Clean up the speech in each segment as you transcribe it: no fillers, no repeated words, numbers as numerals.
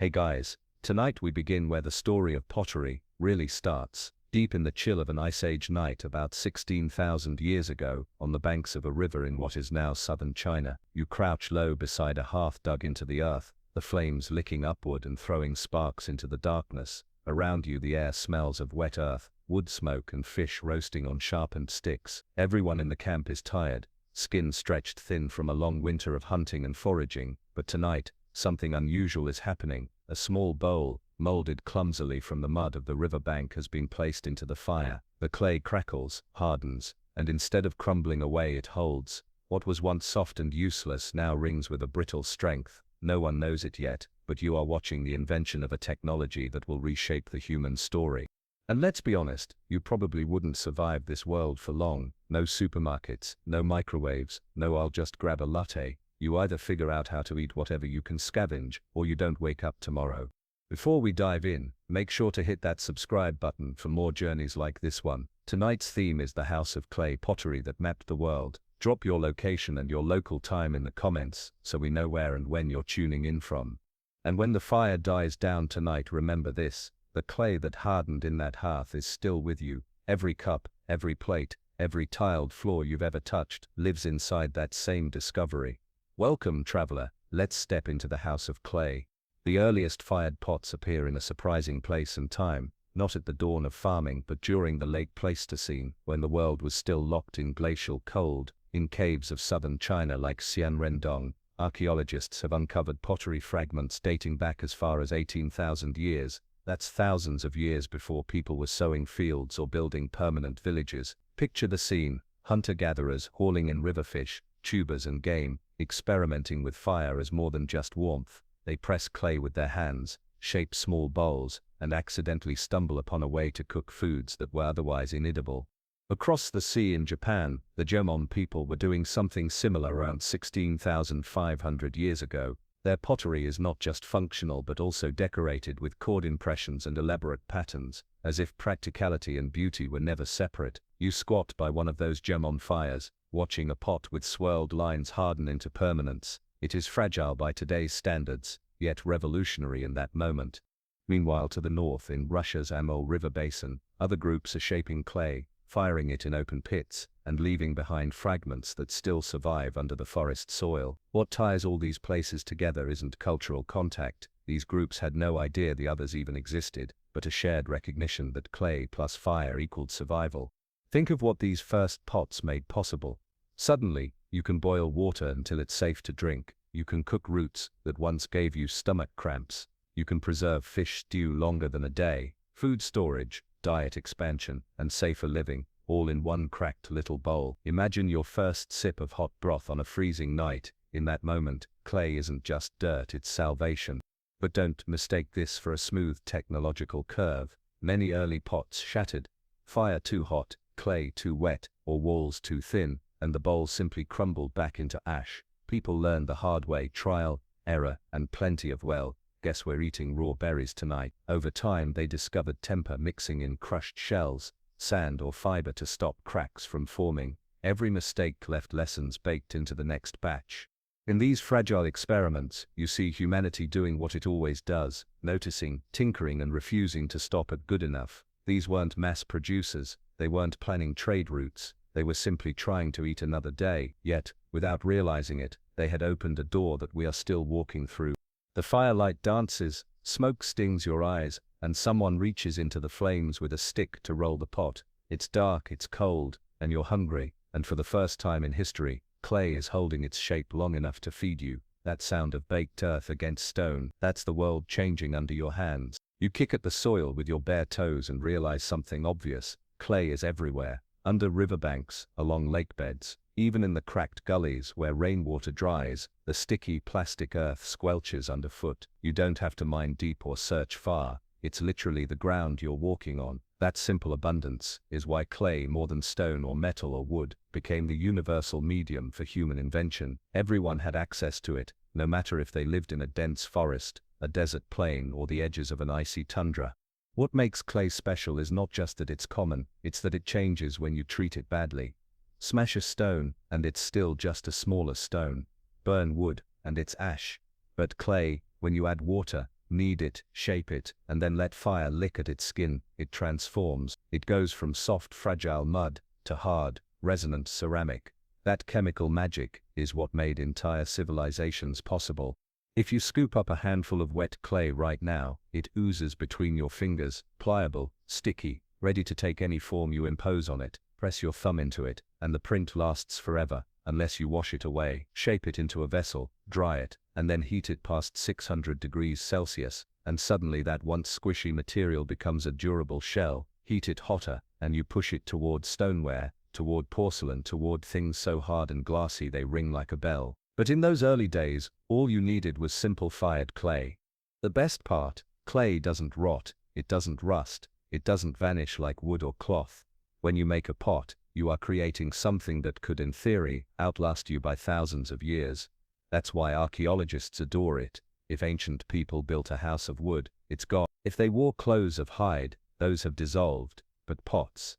Hey guys, tonight we begin where the story of pottery really starts, deep in the chill of an Ice Age night about 16,000 years ago, on the banks of a river in what is now southern China. You crouch low beside a hearth dug into the earth, the flames licking upward and throwing sparks into the darkness. Around you the air smells of wet earth, wood smoke and fish roasting on sharpened sticks. Everyone in the camp is tired, skin stretched thin from a long winter of hunting and foraging, but tonight, something unusual is happening. A small bowl, molded clumsily from the mud of the river bank, has been placed into the fire. The clay crackles, hardens, and instead of crumbling away it holds. What was once soft and useless now rings with a brittle strength. No one knows it yet, but you are watching the invention of a technology that will reshape the human story. And let's be honest, you probably wouldn't survive this world for long. No supermarkets, no microwaves, no "I'll just grab a latte." You either figure out how to eat whatever you can scavenge, or you don't wake up tomorrow. Before we dive in, make sure to hit that subscribe button for more journeys like this one. Tonight's theme is the house of clay pottery that mapped the world. Drop your location and your local time in the comments, so we know where and when you're tuning in from. And when the fire dies down tonight, remember this: the clay that hardened in that hearth is still with you. Every cup, every plate, every tiled floor you've ever touched lives inside that same discovery. Welcome, traveler. Let's step into the house of clay. The earliest fired pots appear in a surprising place and time, not at the dawn of farming but during the late Pleistocene, when the world was still locked in glacial cold. In caves of southern China like Xianrendong, archaeologists have uncovered pottery fragments dating back as far as 18,000 years. That's thousands of years before people were sowing fields or building permanent villages. Picture the scene: hunter-gatherers hauling in river fish, tubers and game, experimenting with fire as more than just warmth. They press clay with their hands, shape small bowls, and accidentally stumble upon a way to cook foods that were otherwise inedible. Across the sea in Japan, the Jomon people were doing something similar around 16,500 years ago. Their pottery is not just functional but also decorated with cord impressions and elaborate patterns, as if practicality and beauty were never separate. You squat by one of those Jomon fires, watching a pot with swirled lines harden into permanence. It is fragile by today's standards, yet revolutionary in that moment. Meanwhile, to the north in Russia's Amur River basin, other groups are shaping clay, firing it in open pits, and leaving behind fragments that still survive under the forest soil. What ties all these places together isn't cultural contact. These groups had no idea the others even existed, but a shared recognition that clay plus fire equaled survival. Think of what these first pots made possible. Suddenly, you can boil water until it's safe to drink. You can cook roots that once gave you stomach cramps. You can preserve fish stew longer than a day. Food storage, diet expansion, and safer living, all in one cracked little bowl. Imagine your first sip of hot broth on a freezing night. In that moment, clay isn't just dirt, it's salvation. But don't mistake this for a smooth technological curve. Many early pots shattered. Fire too hot, clay too wet, or walls too thin, and the bowl simply crumbled back into ash. People learned the hard way: trial, error, and plenty of, well, guess we're eating raw berries tonight. Over time they discovered temper, mixing in crushed shells, sand or fiber to stop cracks from forming. Every mistake left lessons baked into the next batch. In these fragile experiments, you see humanity doing what it always does: noticing, tinkering, and refusing to stop at good enough. These weren't mass producers, they weren't planning trade routes. They were simply trying to eat another day, yet, without realizing it, they had opened a door that we are still walking through. The firelight dances, smoke stings your eyes, and someone reaches into the flames with a stick to roll the pot. It's dark, it's cold, and you're hungry, and for the first time in history, clay is holding its shape long enough to feed you. That sound of baked earth against stone, that's the world changing under your hands. You kick at the soil with your bare toes and realize something obvious: clay is everywhere. Under riverbanks, along lake beds, even in the cracked gullies where rainwater dries, the sticky plastic earth squelches underfoot. You don't have to mine deep or search far. It's literally the ground you're walking on. That simple abundance is why clay, more than stone or metal or wood, became the universal medium for human invention. Everyone had access to it, no matter if they lived in a dense forest, a desert plain, or the edges of an icy tundra. What makes clay special is not just that it's common, it's that it changes when you treat it badly. Smash a stone, and it's still just a smaller stone. Burn wood, and it's ash. But clay, when you add water, knead it, shape it, and then let fire lick at its skin. It transforms. It goes from soft, fragile mud to hard, resonant ceramic. That chemical magic is what made entire civilizations possible. If you scoop up a handful of wet clay right now, it oozes between your fingers, pliable, sticky, ready to take any form you impose on it. Press your thumb into it, and the print lasts forever, unless you wash it away. Shape it into a vessel, dry it, and then heat it past 600 degrees Celsius, and suddenly that once squishy material becomes a durable shell. Heat it hotter, and you push it toward stoneware, toward porcelain, toward things so hard and glassy they ring like a bell. But in those early days, all you needed was simple fired clay. The best part, clay doesn't rot, it doesn't rust, it doesn't vanish like wood or cloth. When you make a pot, you are creating something that could, in theory, outlast you by thousands of years. That's why archaeologists adore it. If ancient people built a house of wood, it's gone. If they wore clothes of hide, those have dissolved. But pots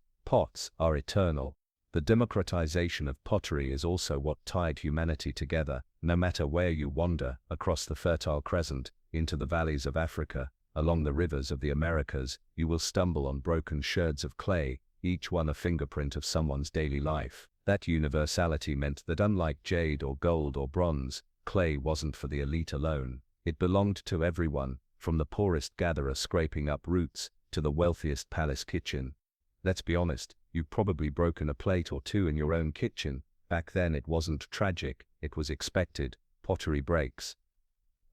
are eternal. The democratization of pottery is also what tied humanity together. No matter where you wander, across the Fertile Crescent, into the valleys of Africa, along the rivers of the Americas, you will stumble on broken sherds of clay, each one a fingerprint of someone's daily life. That universality meant that unlike jade or gold or bronze, clay wasn't for the elite alone. It belonged to everyone, from the poorest gatherer scraping up roots, to the wealthiest palace kitchen. Let's be honest, you've probably broken a plate or two in your own kitchen. Back then it wasn't tragic, it was expected. Pottery breaks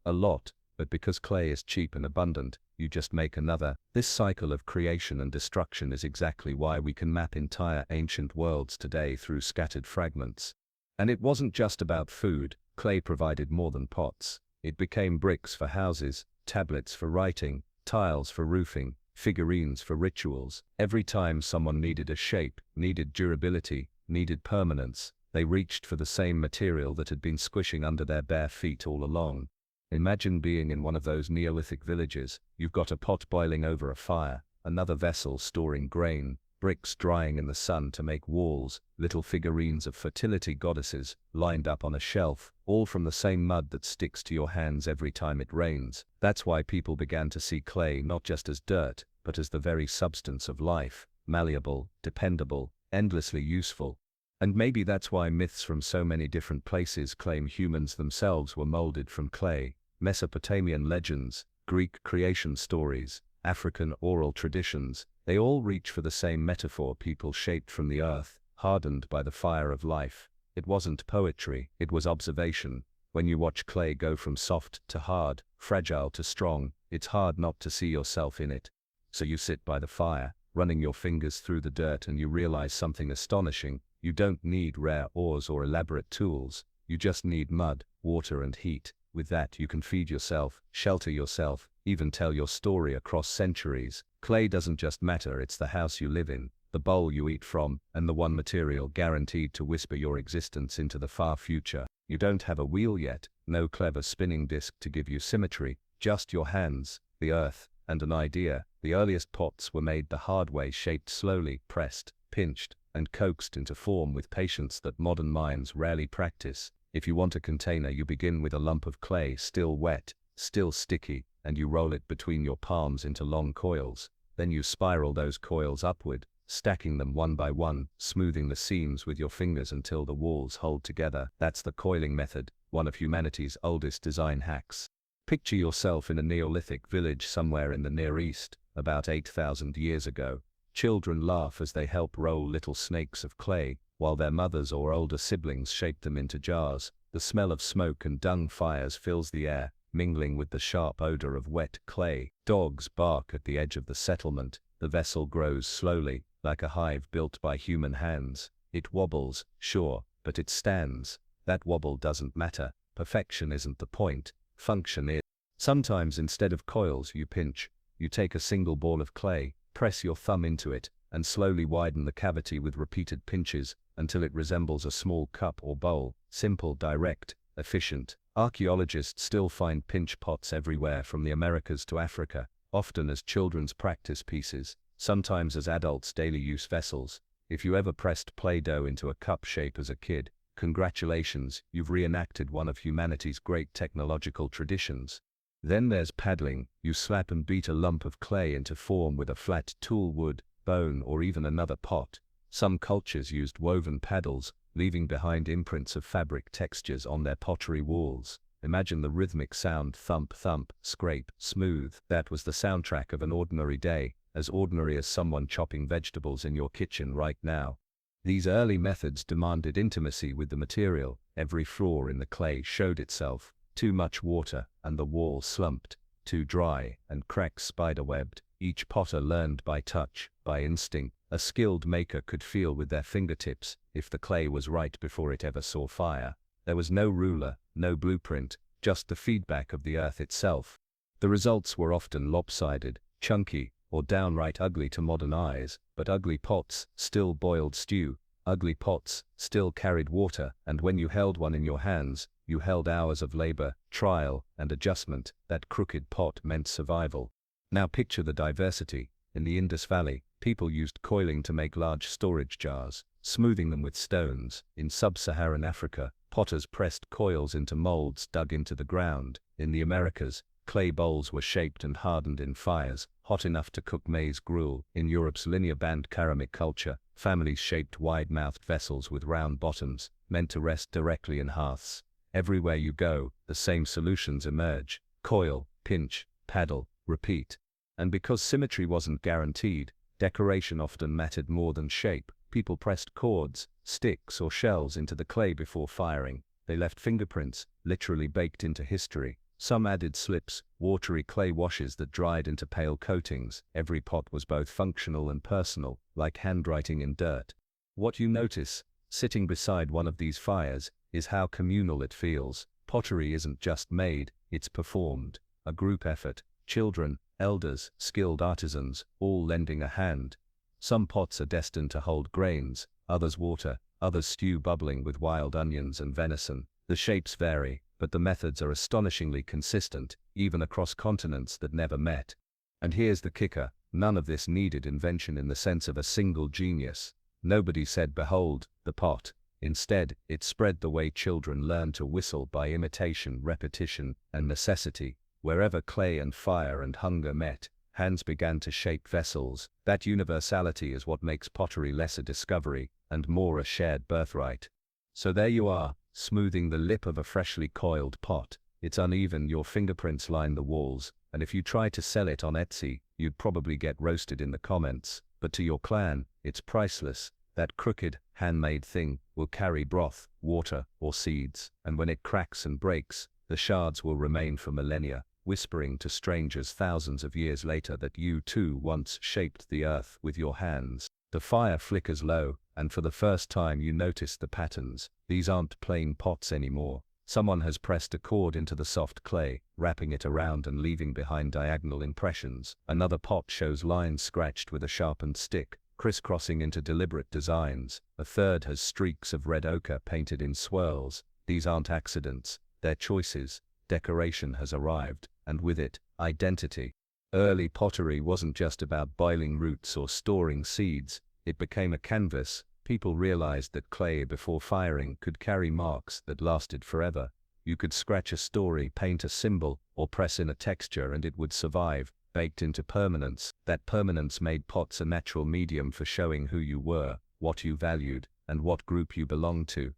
a lot, but because clay is cheap and abundant, you just make another. This cycle of creation and destruction is exactly why we can map entire ancient worlds today through scattered fragments. And it wasn't just about food. Clay provided more than pots. It became bricks for houses, tablets for writing, tiles for roofing, figurines for rituals. Every time someone needed a shape, needed durability, needed permanence, they reached for the same material that had been squishing under their bare feet all along. Imagine being in one of those Neolithic villages. You've got a pot boiling over a fire, another vessel storing grain, bricks drying in the sun to make walls, little figurines of fertility goddesses lined up on a shelf, all from the same mud that sticks to your hands every time it rains. That's why people began to see clay not just as dirt, but as the very substance of life, malleable, dependable, endlessly useful. And maybe that's why myths from so many different places claim humans themselves were molded from clay. Mesopotamian legends, Greek creation stories, African oral traditions, they all reach for the same metaphor: people shaped from the earth, hardened by the fire of life. It wasn't poetry, it was observation. When you watch clay go from soft to hard, fragile to strong, it's hard not to see yourself in it. So you sit by the fire, running your fingers through the dirt, and you realize something astonishing. You don't need rare ores or elaborate tools. You just need mud, water, and heat. With that you can feed yourself, shelter yourself, even tell your story across centuries. Clay doesn't just matter, it's the house you live in, the bowl you eat from, and the one material guaranteed to whisper your existence into the far future. You don't have a wheel yet, no clever spinning disc to give you symmetry, just your hands, the earth, and an idea. The earliest pots were made the hard way, shaped slowly, pressed, pinched, and coaxed into form with patience that modern minds rarely practice. If you want a container, you begin with a lump of clay, still wet, still sticky, and you roll it between your palms into long coils. Then you spiral those coils upward, stacking them one by one, smoothing the seams with your fingers until the walls hold together. That's the coiling method, one of humanity's oldest design hacks. Picture yourself in a Neolithic village somewhere in the Near East, about 8,000 years ago. Children laugh as they help roll little snakes of clay, while their mothers or older siblings shape them into jars. The smell of smoke and dung fires fills the air, mingling with the sharp odor of wet clay. Dogs bark at the edge of the settlement. The vessel grows slowly, like a hive built by human hands. It wobbles, sure, but it stands. That wobble doesn't matter. Perfection isn't the point. Function is. Sometimes instead of coils you pinch. You take a single ball of clay, press your thumb into it, and slowly widen the cavity with repeated pinches until it resembles a small cup or bowl. Simple, direct, efficient. Archaeologists still find pinch pots everywhere from the Americas to Africa, often as children's practice pieces, sometimes as adults' daily use vessels. If you ever pressed Play-Doh into a cup shape as a kid, congratulations, you've reenacted one of humanity's great technological traditions. Then there's paddling. You slap and beat a lump of clay into form with a flat tool, wood, bone, or even another pot. Some cultures used woven paddles, leaving behind imprints of fabric textures on their pottery walls. Imagine the rhythmic sound: thump, thump, scrape, smooth. That was the soundtrack of an ordinary day, as ordinary as someone chopping vegetables in your kitchen right now. These early methods demanded intimacy with the material. Every flaw in the clay showed itself. Too much water, and the wall slumped. Too dry, and cracks spiderwebbed. Each potter learned by touch, by instinct. A skilled maker could feel with their fingertips if the clay was right before it ever saw fire. There was no ruler, no blueprint, just the feedback of the earth itself. The results were often lopsided, chunky, or downright ugly to modern eyes, but ugly pots still boiled stew. Ugly pots still carried water, and when you held one in your hands, you held hours of labor, trial, and adjustment. That crooked pot meant survival. Now picture the diversity. In the Indus Valley, people used coiling to make large storage jars, smoothing them with stones. In sub-Saharan Africa, potters pressed coils into molds dug into the ground. In the Americas, clay bowls were shaped and hardened in fires, hot enough to cook maize gruel. In Europe's linear band ceramic culture, families shaped wide-mouthed vessels with round bottoms, meant to rest directly in hearths. Everywhere you go, the same solutions emerge: coil, pinch, paddle, repeat. And because symmetry wasn't guaranteed, decoration often mattered more than shape. People pressed cords, sticks, or shells into the clay before firing. They left fingerprints, literally baked into history. Some added slips, watery clay washes that dried into pale coatings. Every pot was both functional and personal, like handwriting in dirt. What you notice, sitting beside one of these fires, is how communal it feels. Pottery isn't just made, it's performed. A group effort. Children, elders, skilled artisans, all lending a hand. Some pots are destined to hold grains, others water, others stew bubbling with wild onions and venison. The shapes vary, but the methods are astonishingly consistent, even across continents that never met. And here's the kicker: none of this needed invention in the sense of a single genius. Nobody said, "Behold, the pot." Instead, it spread the way children learn to whistle, by imitation, repetition, and necessity. Wherever clay and fire and hunger met, hands began to shape vessels. That universality is what makes pottery less a discovery and more a shared birthright. So there you are, smoothing the lip of a freshly coiled pot. It's uneven, your fingerprints line the walls, and if you try to sell it on Etsy, you'd probably get roasted in the comments. But to your clan, it's priceless. That crooked, handmade thing will carry broth, water, or seeds, and when it cracks and breaks, the shards will remain for millennia, whispering to strangers thousands of years later that you too once shaped the earth with your hands. The fire flickers low, and for the first time you notice the patterns. These aren't plain pots anymore. Someone has pressed a cord into the soft clay, wrapping it around and leaving behind diagonal impressions. Another pot shows lines scratched with a sharpened stick, crisscrossing into deliberate designs. A third has streaks of red ochre painted in swirls. These aren't accidents, they're choices. Decoration has arrived, and with it, identity. Early pottery wasn't just about boiling roots or storing seeds. It became a canvas. People realized that clay before firing could carry marks that lasted forever. You could scratch a story, paint a symbol, or press in a texture and it would survive, baked into permanence. That permanence made pots a natural medium for showing who you were, what you valued, and what group you belonged to.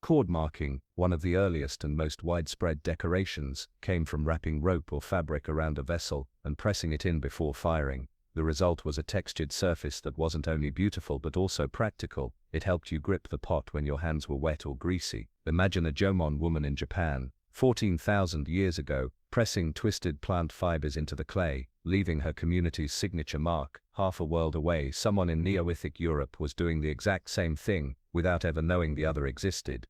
Cord marking, one of the earliest and most widespread decorations, came from wrapping rope or fabric around a vessel and pressing it in before firing. The result was a textured surface that wasn't only beautiful but also practical. It helped you grip the pot when your hands were wet or greasy. Imagine a Jomon woman in Japan, 14,000 years ago, pressing twisted plant fibers into the clay, leaving her community's signature mark. Half a world away, someone in Neolithic Europe was doing the exact same thing, without ever knowing the other existed.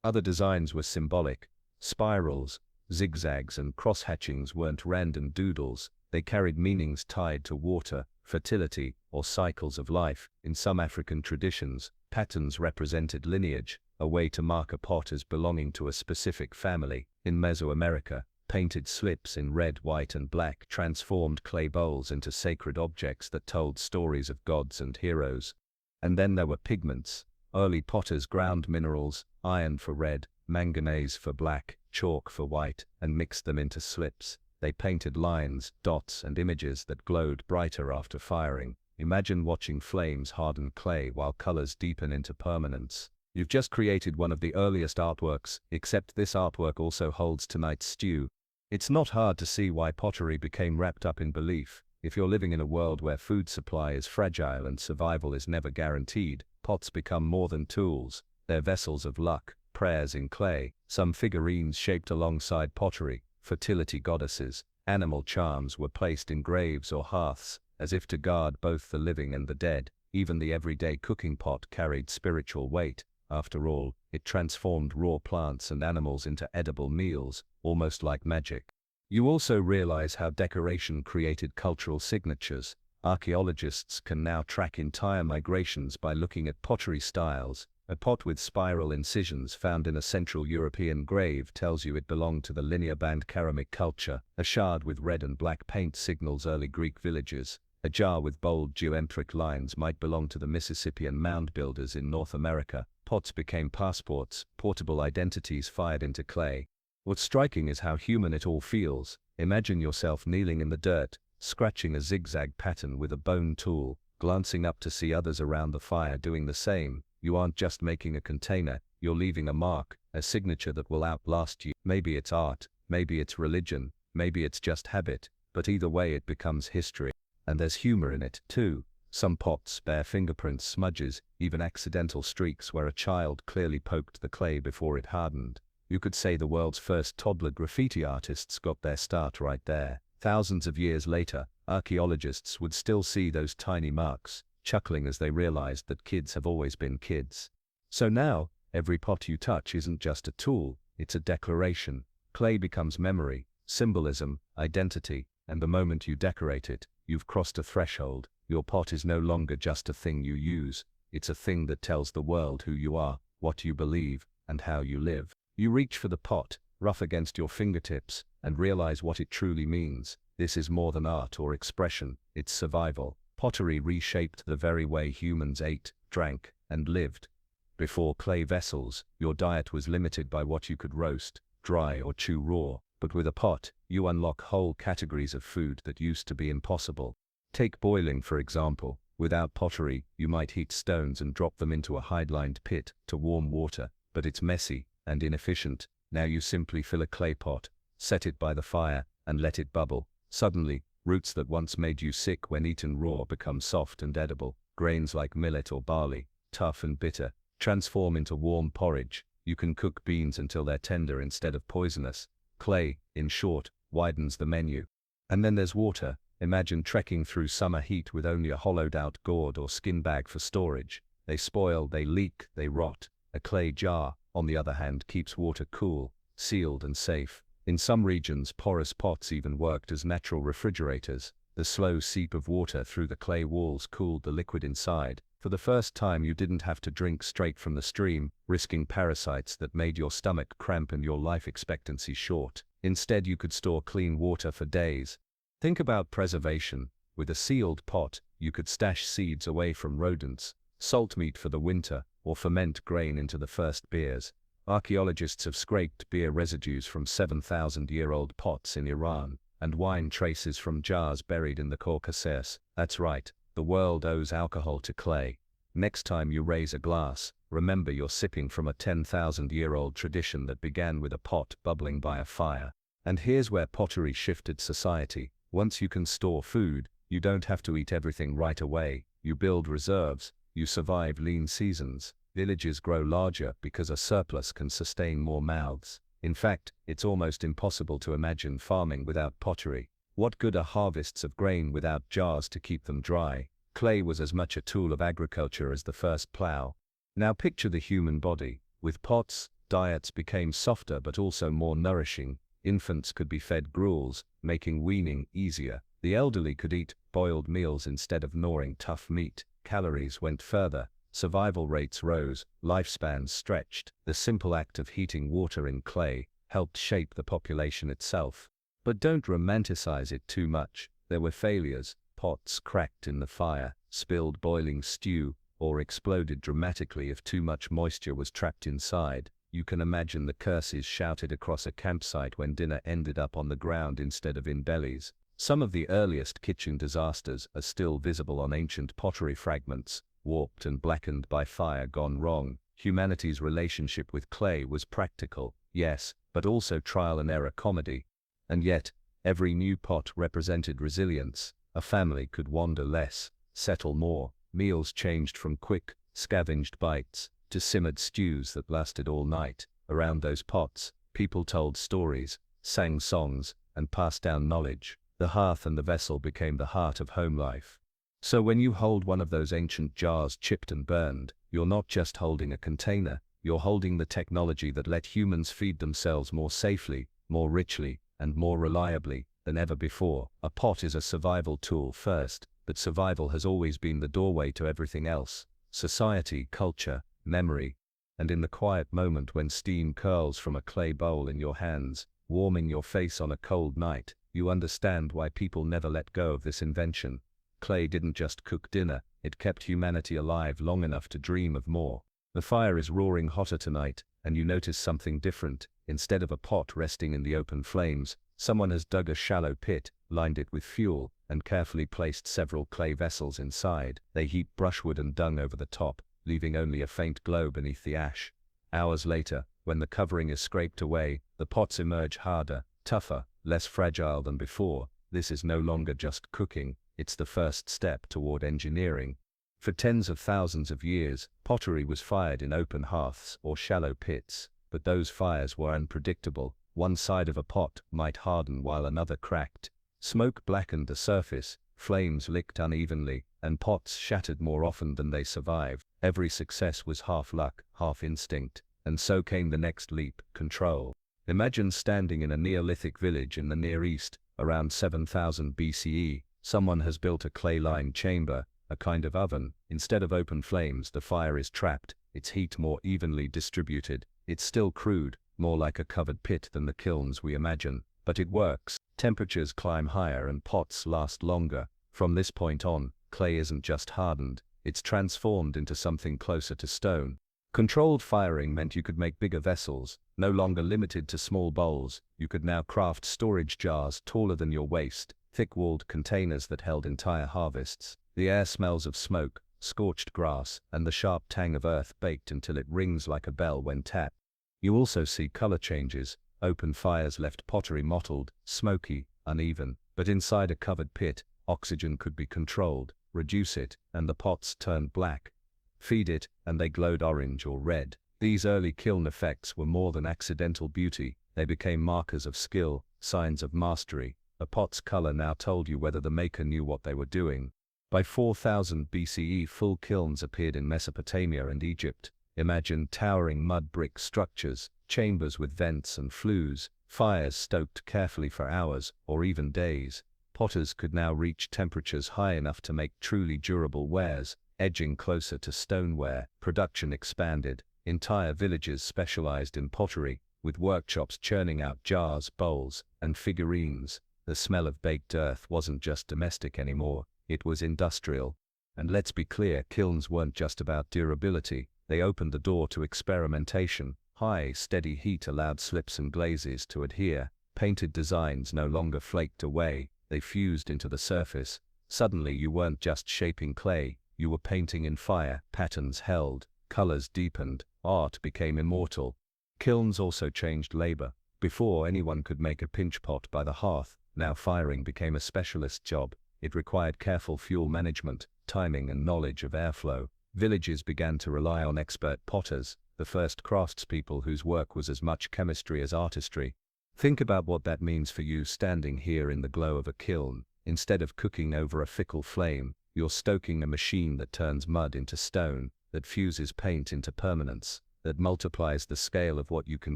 Other designs were symbolic. Spirals, zigzags, and cross-hatchings weren't random doodles. They carried meanings tied to water, fertility, or cycles of life. In some African traditions, patterns represented lineage, a way to mark a pot as belonging to a specific family. In Mesoamerica, painted slips in red, white, and black transformed clay bowls into sacred objects that told stories of gods and heroes. And then there were pigments. Early potters ground minerals, iron for red, manganese for black, chalk for white, and mixed them into slips. They painted lines, dots, and images that glowed brighter after firing. Imagine watching flames harden clay while colors deepen into permanence. You've just created one of the earliest artworks, except this artwork also holds tonight's stew. It's not hard to see why pottery became wrapped up in belief. If you're living in a world where food supply is fragile and survival is never guaranteed, pots become more than tools. They're vessels of luck, prayers in clay, some figurines shaped alongside pottery, fertility goddesses, animal charms were placed in graves or hearths, as if to guard both the living and the dead. Even the everyday cooking pot carried spiritual weight. After all, it transformed raw plants and animals into edible meals, almost like magic. You also realize how decoration created cultural signatures. Archaeologists can now track entire migrations by looking at pottery styles. A pot with spiral incisions found in a Central European grave tells you it belonged to the linear band ceramic culture. A shard with red and black paint signals early Greek villages. A jar with bold geometric lines might belong to the Mississippian mound builders in North America. Pots became passports, portable identities fired into clay. What's striking is how human it all feels. Imagine yourself kneeling in the dirt, scratching a zigzag pattern with a bone tool, glancing up to see others around the fire doing the same. You aren't just making a container, you're leaving a mark, a signature that will outlast you. Maybe it's art, maybe it's religion, maybe it's just habit, but either way it becomes history. And there's humor in it, too. Some pots bear fingerprints, smudges, even accidental streaks where a child clearly poked the clay before it hardened. You could say the world's first toddler graffiti artists got their start right there. Thousands of years later, archaeologists would still see those tiny marks, chuckling as they realized that kids have always been kids. So now, every pot you touch isn't just a tool, it's a declaration. Clay becomes memory, symbolism, identity, and the moment you decorate it, you've crossed a threshold. Your pot is no longer just a thing you use, it's a thing that tells the world who you are, what you believe, and how you live. You reach for the pot, rough against your fingertips, and realize what it truly means. This is more than art or expression, it's survival. Pottery reshaped the very way humans ate, drank, and lived. Before clay vessels, your diet was limited by what you could roast, dry, or chew raw, but with a pot, you unlock whole categories of food that used to be impossible. Take boiling for example. Without pottery, you might heat stones and drop them into a hide-lined pit to warm water, but it's messy and inefficient. Now you simply fill a clay pot, set it by the fire, and let it bubble. Suddenly, roots that once made you sick when eaten raw become soft and edible. Grains like millet or barley, tough and bitter, transform into warm porridge. You can cook beans until they're tender instead of poisonous. Clay, in short, widens the menu. And then there's water. Imagine trekking through summer heat with only a hollowed-out gourd or skin bag for storage. They spoil, they leak, they rot. A clay jar, on the other hand, keeps water cool, sealed and safe. In some regions, porous pots even worked as natural refrigerators. The slow seep of water through the clay walls cooled the liquid inside. For the first time, you didn't have to drink straight from the stream, risking parasites that made your stomach cramp and your life expectancy short. Instead, you could store clean water for days. Think about preservation. With a sealed pot, you could stash seeds away from rodents, salt meat for the winter, or ferment grain into the first beers. Archaeologists have scraped beer residues from 7,000-year-old pots in Iran, and wine traces from jars buried in the Caucasus. That's right, the world owes alcohol to clay. Next time you raise a glass, remember you're sipping from a 10,000-year-old tradition that began with a pot bubbling by a fire. And here's where pottery shifted society. Once you can store food, you don't have to eat everything right away. You build reserves, you survive lean seasons. Villages grow larger because a surplus can sustain more mouths. In fact, it's almost impossible to imagine farming without pottery. What good are harvests of grain without jars to keep them dry? Clay was as much a tool of agriculture as the first plow. Now picture the human body. With pots, diets became softer but also more nourishing. Infants could be fed gruels, making weaning easier. The elderly could eat boiled meals instead of gnawing tough meat. Calories went further. Survival rates rose, lifespans stretched. The simple act of heating water in clay helped shape the population itself. But don't romanticize it too much. There were failures. Pots cracked in the fire, spilled boiling stew, or exploded dramatically if too much moisture was trapped inside. You can imagine the curses shouted across a campsite when dinner ended up on the ground instead of in bellies. Some of the earliest kitchen disasters are still visible on ancient pottery fragments, warped and blackened by fire gone wrong. Humanity's relationship with clay was practical, yes, but also trial and error comedy. And yet, every new pot represented resilience. A family could wander less, settle more. Meals changed from quick, scavenged bites to simmered stews that lasted all night. Around those pots, people told stories, sang songs, and passed down knowledge. The hearth and the vessel became the heart of home life. So when you hold one of those ancient jars chipped and burned, you're not just holding a container, you're holding the technology that let humans feed themselves more safely, more richly, and more reliably than ever before. A pot is a survival tool first, but survival has always been the doorway to everything else: society, culture, memory. And in the quiet moment when steam curls from a clay bowl in your hands, warming your face on a cold night, you understand why people never let go of this invention. Clay didn't just cook dinner, it kept humanity alive long enough to dream of more. The fire is roaring hotter tonight, and you notice something different. Instead of a pot resting in the open flames, someone has dug a shallow pit, lined it with fuel, and carefully placed several clay vessels inside. They heap brushwood and dung over the top, leaving only a faint glow beneath the ash. Hours later, when the covering is scraped away, the pots emerge harder, tougher, less fragile than before. This is no longer just cooking, it's the first step toward engineering. For tens of thousands of years, pottery was fired in open hearths or shallow pits, but those fires were unpredictable. One side of a pot might harden while another cracked. Smoke blackened the surface, flames licked unevenly, and pots shattered more often than they survived. Every success was half luck, half instinct, and so came the next leap: control. Imagine standing in a Neolithic village in the Near East, around 7000 BCE. Someone has built a clay-lined chamber, a kind of oven. Instead of open flames, the fire is trapped, its heat more evenly distributed. It's still crude, more like a covered pit than the kilns we imagine, but it works. Temperatures climb higher and pots last longer. From this point on, clay isn't just hardened, it's transformed into something closer to stone. Controlled firing meant you could make bigger vessels, no longer limited to small bowls. You could now craft storage jars taller than your waist, thick-walled containers that held entire harvests. The air smells of smoke, scorched grass, and the sharp tang of earth baked until it rings like a bell when tapped. You also see color changes. Open fires left pottery mottled, smoky, uneven, but inside a covered pit, oxygen could be controlled. Reduce it, and the pots turned black. Feed it, and they glowed orange or red. These early kiln effects were more than accidental beauty, they became markers of skill, signs of mastery. A pot's color now told you whether the maker knew what they were doing. By 4000 BCE, full kilns appeared in Mesopotamia and Egypt. Imagine towering mud brick structures, chambers with vents and flues, fires stoked carefully for hours, or even days. Potters could now reach temperatures high enough to make truly durable wares, edging closer to stoneware. Production expanded. Entire villages specialized in pottery, with workshops churning out jars, bowls, and figurines. The smell of baked earth wasn't just domestic anymore, it was industrial. And let's be clear, kilns weren't just about durability, they opened the door to experimentation. High, steady heat allowed slips and glazes to adhere. Painted designs no longer flaked away, they fused into the surface. Suddenly you weren't just shaping clay, you were painting in fire. Patterns held, colors deepened, art became immortal. Kilns also changed labor. Before, anyone could make a pinch pot by the hearth. Now firing became a specialist job. It required careful fuel management, timing, and knowledge of airflow. Villages began to rely on expert potters, the first craftspeople whose work was as much chemistry as artistry. Think about what that means for you standing here in the glow of a kiln. Instead of cooking over a fickle flame, you're stoking a machine that turns mud into stone, that fuses paint into permanence, that multiplies the scale of what you can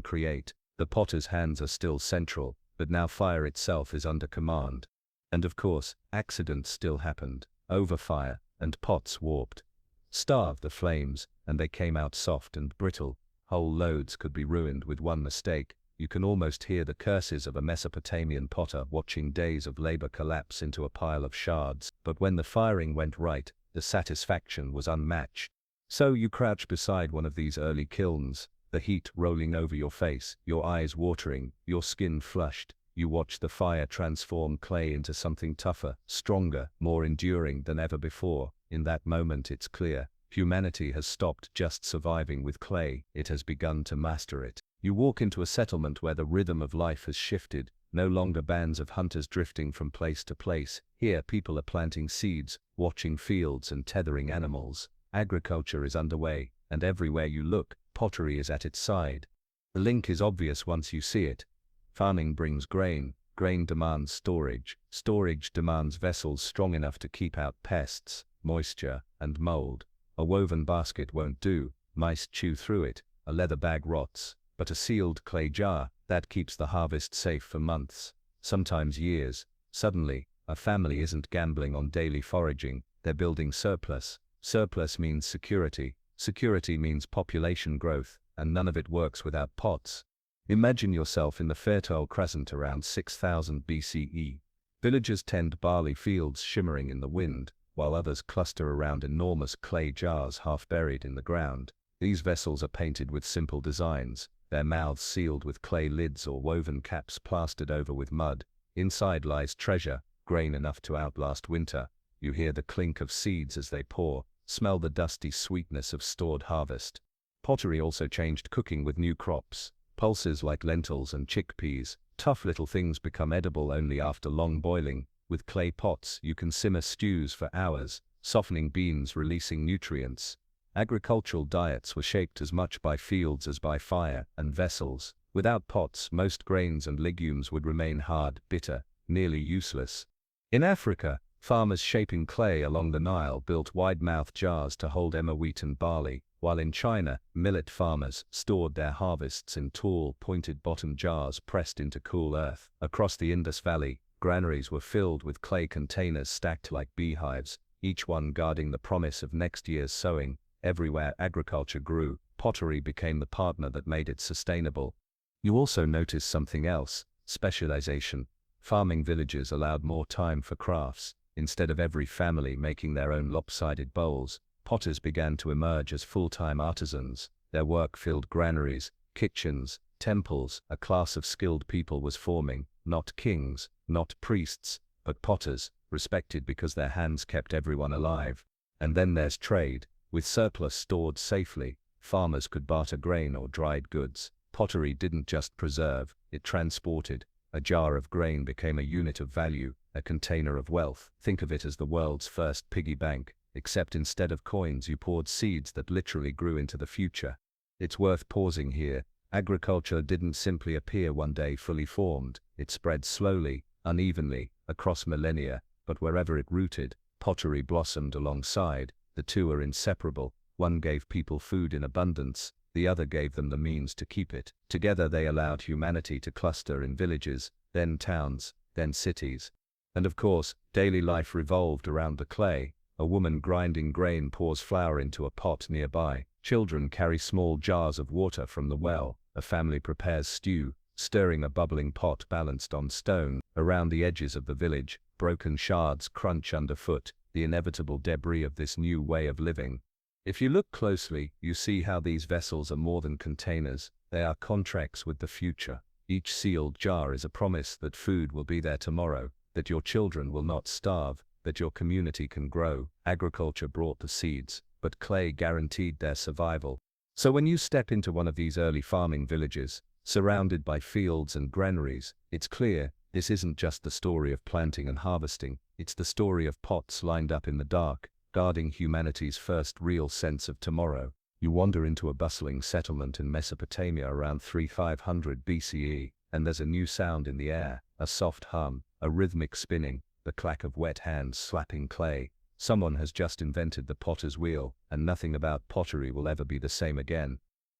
create. The potter's hands are still central, but now fire itself is under command. And of course, accidents still happened. Overfire, and pots warped. Starved the flames, and they came out soft and brittle. Whole loads could be ruined with one mistake. You can almost hear the curses of a Mesopotamian potter watching days of labor collapse into a pile of shards. But when the firing went right, the satisfaction was unmatched. So you crouch beside one of these early kilns, the heat rolling over your face, your eyes watering, your skin flushed. You watch the fire transform clay into something tougher, stronger, more enduring than ever before. In that moment it's clear, humanity has stopped just surviving with clay, it has begun to master it. You walk into a settlement where the rhythm of life has shifted, no longer bands of hunters drifting from place to place. Here people are planting seeds, watching fields and tethering animals. Agriculture is underway, and everywhere you look, pottery is at its side. The link is obvious once you see it. Farming brings grain, grain demands storage, storage demands vessels strong enough to keep out pests, moisture, and mold. A woven basket won't do, mice chew through it, a leather bag rots, but a sealed clay jar, that keeps the harvest safe for months, sometimes years. Suddenly, a family isn't gambling on daily foraging, they're building surplus. Surplus means security, security means population growth, and none of it works without pots. Imagine yourself in the Fertile Crescent around 6000 BCE. Villagers tend barley fields shimmering in the wind, while others cluster around enormous clay jars half buried in the ground. These vessels are painted with simple designs, their mouths sealed with clay lids or woven caps plastered over with mud. Inside lies treasure, grain enough to outlast winter. You hear the clink of seeds as they pour, smell the dusty sweetness of stored harvest. Pottery also changed cooking with new crops. Pulses like lentils and chickpeas, tough little things, become edible only after long boiling. With clay pots you can simmer stews for hours, softening beans, releasing nutrients. Agricultural diets were shaped as much by fields as by fire and vessels. Without pots, most grains and legumes would remain hard, bitter, nearly useless. In Africa, farmers shaping clay along the Nile built wide-mouthed jars to hold emmer wheat and barley, while in China, millet farmers stored their harvests in tall, pointed-bottomed jars pressed into cool earth. Across the Indus Valley, granaries were filled with clay containers stacked like beehives, each one guarding the promise of next year's sowing. Everywhere agriculture grew, pottery became the partner that made it sustainable. You also notice something else: specialization. Farming villages allowed more time for crafts. Instead of every family making their own lopsided bowls, potters began to emerge as full-time artisans. Their work filled granaries, kitchens, temples. A class of skilled people was forming, not kings, not priests, but potters, respected because their hands kept everyone alive. And then there's trade. With surplus stored safely, farmers could barter grain or dried goods. Pottery didn't just preserve, it transported. A jar of grain became a unit of value, a container of wealth. Think of it as the world's first piggy bank, except instead of coins you poured seeds that literally grew into the future. It's worth pausing here. Agriculture didn't simply appear one day fully formed, it spread slowly, unevenly, across millennia, but wherever it rooted, pottery blossomed alongside. The two are inseparable. One gave people food in abundance, the other gave them the means to keep it. Together they allowed humanity to cluster in villages, then towns, then cities. And of course, daily life revolved around the clay. A woman grinding grain pours flour into a pot nearby. Children carry small jars of water from the well. A family prepares stew, stirring a bubbling pot balanced on stone. Around the edges of the village, broken shards crunch underfoot, the inevitable debris of this new way of living. If you look closely, you see how these vessels are more than containers, they are contracts with the future. Each sealed jar is a promise that food will be there tomorrow, that your children will not starve, that your community can grow. Agriculture brought the seeds, but clay guaranteed their survival. So when you step into one of these early farming villages, surrounded by fields and granaries, it's clear, this isn't just the story of planting and harvesting, it's the story of pots lined up in the dark, guarding humanity's first real sense of tomorrow. You wander into a bustling settlement in Mesopotamia around 3500 BCE, and there's a new sound in the air, a soft hum, a rhythmic spinning, the clack of wet hands slapping clay. Someone has just invented the potter's wheel, and nothing about pottery will ever be the same again.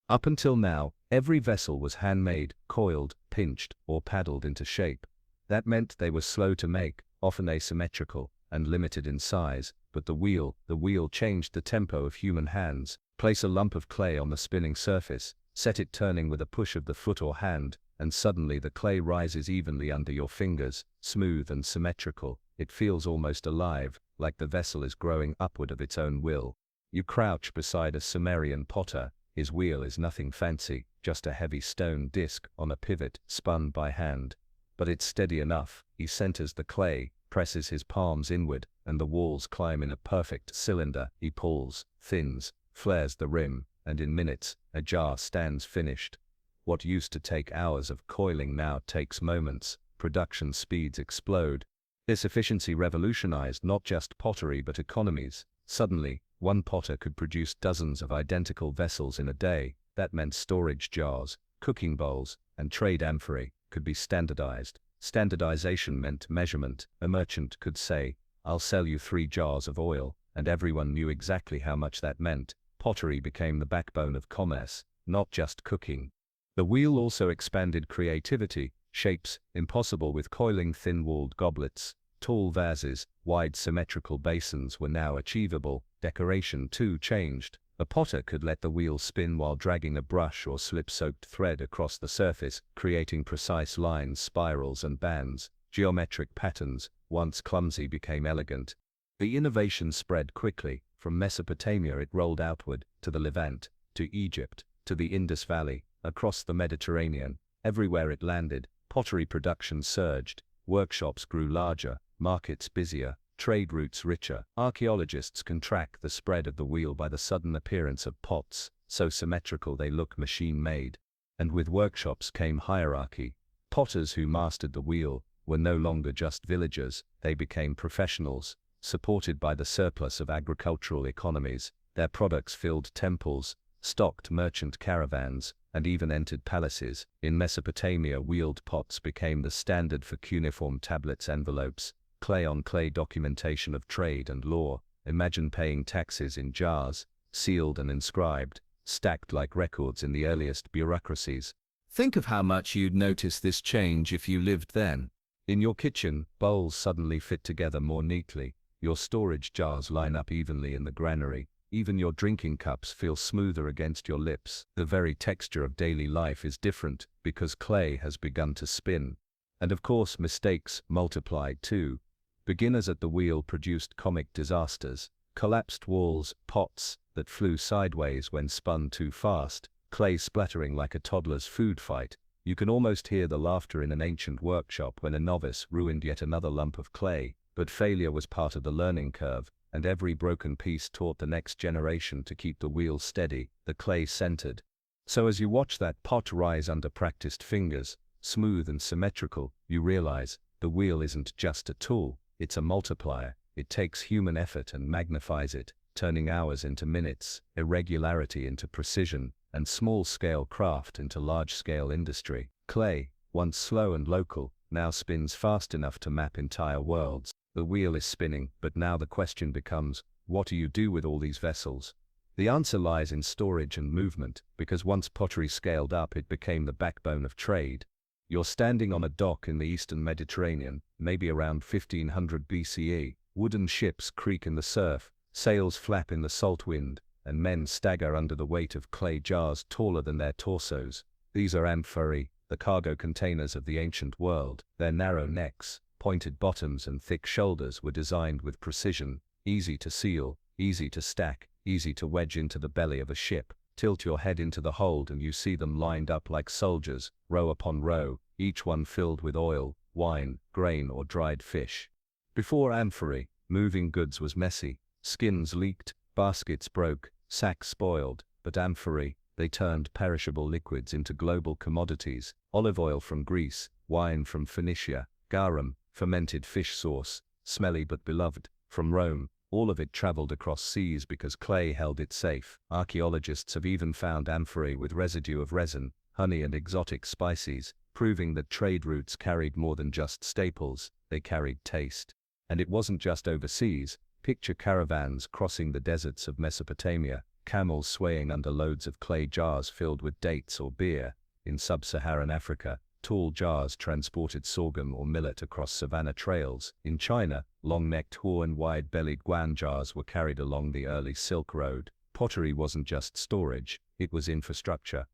Up until now, every vessel was handmade, coiled, pinched, or paddled into shape. That meant they were slow to make, often asymmetrical, and limited in size, but the wheel changed the tempo of human hands. Place a lump of clay on the spinning surface, set it turning with a push of the foot or hand, and suddenly the clay rises evenly under your fingers, smooth and symmetrical. It feels almost alive, like the vessel is growing upward of its own will. You crouch beside a Sumerian potter, His wheel is nothing fancy, just a heavy stone disc on a pivot spun by hand. But it's steady enough. He centers the clay, presses his palms inward, and the walls climb in a perfect cylinder. He pulls, thins, flares the rim, and in minutes, a jar stands finished. What used to take hours of coiling now takes moments. Production speeds explode. This efficiency revolutionized not just pottery but economies. Suddenly, one potter could produce dozens of identical vessels in a day. That meant storage jars, cooking bowls, and trade amphorae could be standardized. Standardization meant measurement. A merchant could say, "I'll sell you 3 jars of oil," and everyone knew exactly how much that meant. Pottery became the backbone of commerce, not just cooking. The wheel also expanded creativity. Shapes, impossible with coiling thin-walled goblets, tall vases, wide symmetrical basins were now achievable. Decoration too changed. A potter could let the wheel spin while dragging a brush or slip-soaked thread across the surface, creating precise lines, spirals and bands. Geometric patterns, once clumsy, became elegant. The innovation spread quickly. From Mesopotamia it rolled outward, to the Levant, to Egypt, to the Indus Valley, across the Mediterranean. Everywhere it landed, pottery production surged, workshops grew larger, markets busier, trade routes richer. Archaeologists can track the spread of the wheel by the sudden appearance of pots, so symmetrical they look machine-made. And with workshops came hierarchy. Potters who mastered the wheel were no longer just villagers, they became professionals. Supported by the surplus of agricultural economies, their products filled temples, stocked merchant caravans, and even entered palaces. In Mesopotamia, wheeled pots became the standard for cuneiform tablets, envelopes, clay-on-clay documentation of trade and law. Imagine paying taxes in jars, sealed and inscribed, stacked like records in the earliest bureaucracies. Think of how much you'd notice this change if you lived then. In your kitchen, bowls suddenly fit together more neatly. Your storage jars line up evenly in the granary. Even your drinking cups feel smoother against your lips. The very texture of daily life is different because clay has begun to spin. And of course, mistakes multiplied too. Beginners at the wheel produced comic disasters. Collapsed walls, pots that flew sideways when spun too fast, clay splattering like a toddler's food fight. You can almost hear the laughter in an ancient workshop when a novice ruined yet another lump of clay. But failure was part of the learning curve, and every broken piece taught the next generation to keep the wheel steady, the clay centered. So as you watch that pot rise under practiced fingers, smooth and symmetrical, you realize the wheel isn't just a tool, it's a multiplier. It takes human effort and magnifies it, turning hours into minutes, irregularity into precision, and small-scale craft into large-scale industry. Clay, once slow and local, now spins fast enough to map entire worlds. The wheel is spinning, but now the question becomes, what do you do with all these vessels? The answer lies in storage and movement, because once pottery scaled up, it became the backbone of trade. You're standing on a dock in the eastern Mediterranean, maybe around 1500 BCE. Wooden ships creak in the surf, sails flap in the salt wind, and men stagger under the weight of clay jars taller than their torsos. These are amphorae, the cargo containers of the ancient world. Their narrow necks, pointed bottoms and thick shoulders were designed with precision, easy to seal, easy to stack, easy to wedge into the belly of a ship. Tilt your head into the hold and you see them lined up like soldiers, row upon row, each one filled with oil, wine, grain or dried fish. Before amphorae, moving goods was messy. Skins leaked, baskets broke, sacks spoiled, but amphorae, they turned perishable liquids into global commodities. Olive oil from Greece, wine from Phoenicia, garum, fermented fish sauce, smelly but beloved, from Rome. All of it traveled across seas because clay held it safe. Archaeologists have even found amphorae with residue of resin, honey and exotic spices, proving that trade routes carried more than just staples, they carried taste. And it wasn't just overseas. Picture caravans crossing the deserts of Mesopotamia, camels swaying under loads of clay jars filled with dates or beer. In sub-Saharan Africa, tall jars transported sorghum or millet across savanna trails. In China, long-necked Huo and wide-bellied guan jars were carried along the early Silk Road. Pottery wasn't just storage, it was infrastructure.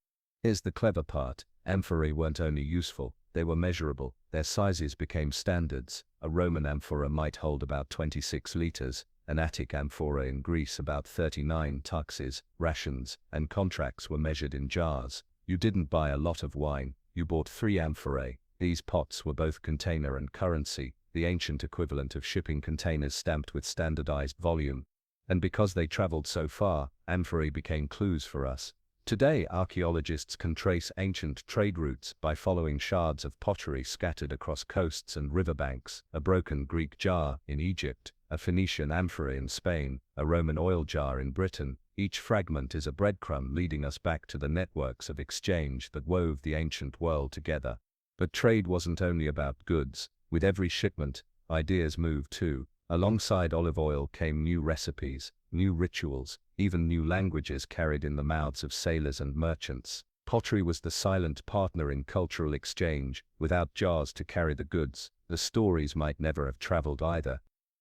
Here's the clever part. Amphorae weren't only useful, they were measurable. Their sizes became standards. A Roman amphora might hold about 26 liters, An Attic amphora in Greece about 39 tuxes, rations, and contracts were measured in jars. You didn't buy a lot of wine, you bought 3 amphorae. These pots were both container and currency, the ancient equivalent of shipping containers stamped with standardized volume. And because they traveled so far, amphorae became clues for us. Today, archaeologists can trace ancient trade routes by following shards of pottery scattered across coasts and riverbanks, a broken Greek jar in Egypt, a Phoenician amphora in Spain, a Roman oil jar in Britain. Each fragment is a breadcrumb leading us back to the networks of exchange that wove the ancient world together. But trade wasn't only about goods. With every shipment, ideas moved too. Alongside olive oil came new recipes, new rituals, even new languages carried in the mouths of sailors and merchants. Pottery was the silent partner in cultural exchange. Without jars to carry the goods, the stories might never have traveled either.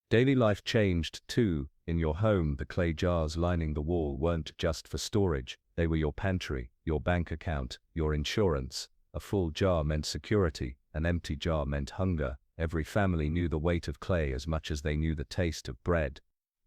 Daily life changed too. In your home, the clay jars lining the wall weren't just for storage. They were your pantry, your bank account, your insurance. A full jar meant security, an empty jar meant hunger. Every family knew the weight of clay as much as they knew the taste of bread.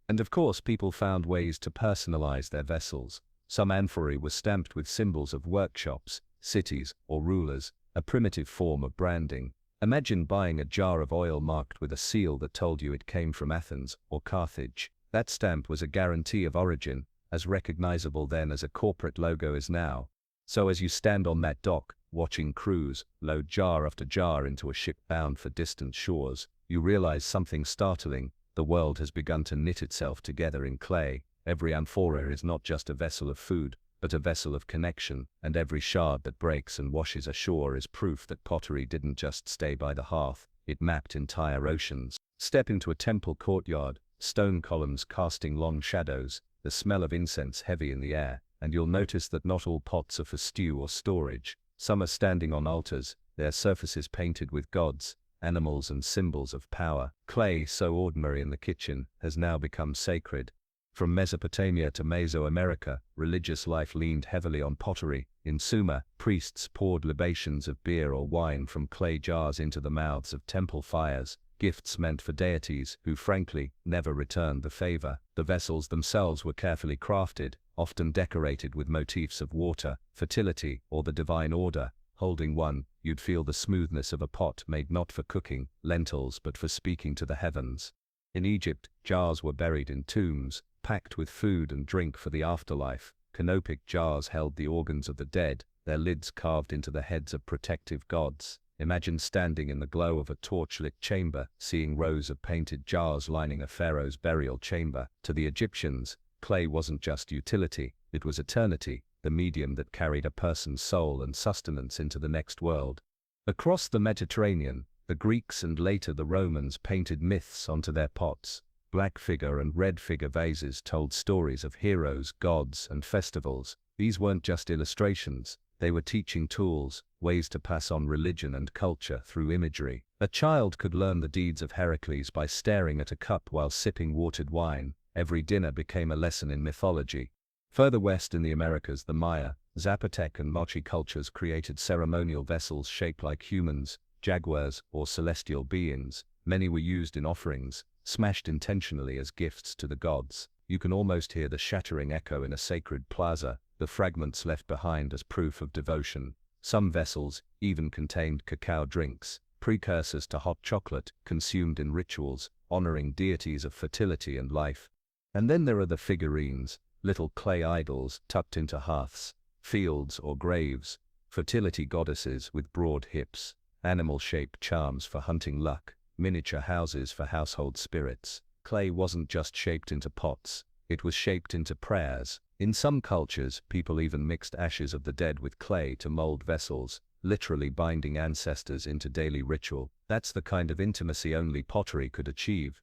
And of course, people found ways to personalize their vessels. Some amphorae were stamped with symbols of workshops, cities, or rulers, a primitive form of branding. Imagine buying a jar of oil marked with a seal that told you it came from Athens or Carthage. That stamp was a guarantee of origin, as recognizable then as a corporate logo is now. So as you stand on that dock, watching crews load jar after jar into a ship bound for distant shores, you realize something startling. The world has begun to knit itself together in clay. Every amphora is not just a vessel of food, but a vessel of connection, and every shard that breaks and washes ashore is proof that pottery didn't just stay by the hearth, it mapped entire oceans. Step into a temple courtyard, stone columns casting long shadows, the smell of incense heavy in the air, and you'll notice that not all pots are for stew or storage. Some are standing on altars, their surfaces painted with gods, animals and symbols of power. Clay, so ordinary in the kitchen, has now become sacred. From Mesopotamia to Mesoamerica, religious life leaned heavily on pottery. In Sumer, priests poured libations of beer or wine from clay jars into the mouths of temple fires, gifts meant for deities who frankly never returned the favor. The vessels themselves were carefully crafted, often decorated with motifs of water, fertility, or the divine order. Holding one, you'd feel the smoothness of a pot made not for cooking lentils but for speaking to the heavens. In Egypt, jars were buried in tombs, packed with food and drink for the afterlife. Canopic jars held the organs of the dead, their lids carved into the heads of protective gods. Imagine standing in the glow of a torch-lit chamber, seeing rows of painted jars lining a pharaoh's burial chamber. To the Egyptians, clay wasn't just utility, it was eternity, the medium that carried a person's soul and sustenance into the next world. Across the Mediterranean, the Greeks and later the Romans painted myths onto their pots. Black figure and red figure vases told stories of heroes, gods, and festivals. These weren't just illustrations, they were teaching tools, ways to pass on religion and culture through imagery. A child could learn the deeds of Heracles by staring at a cup while sipping watered wine. Every dinner became a lesson in mythology. Further west in the Americas, the Maya, Zapotec and Moche cultures created ceremonial vessels shaped like humans, jaguars, or celestial beings. Many were used in offerings, smashed intentionally as gifts to the gods. You can almost hear the shattering echo in a sacred plaza, the fragments left behind as proof of devotion. Some vessels even contained cacao drinks, precursors to hot chocolate, consumed in rituals, honoring deities of fertility and life. And then there are the figurines, little clay idols tucked into hearths, fields or graves, fertility goddesses with broad hips, animal-shaped charms for hunting luck, miniature houses for household spirits. Clay wasn't just shaped into pots, it was shaped into prayers. In some cultures, people even mixed ashes of the dead with clay to mold vessels, literally binding ancestors into daily ritual. That's the kind of intimacy only pottery could achieve.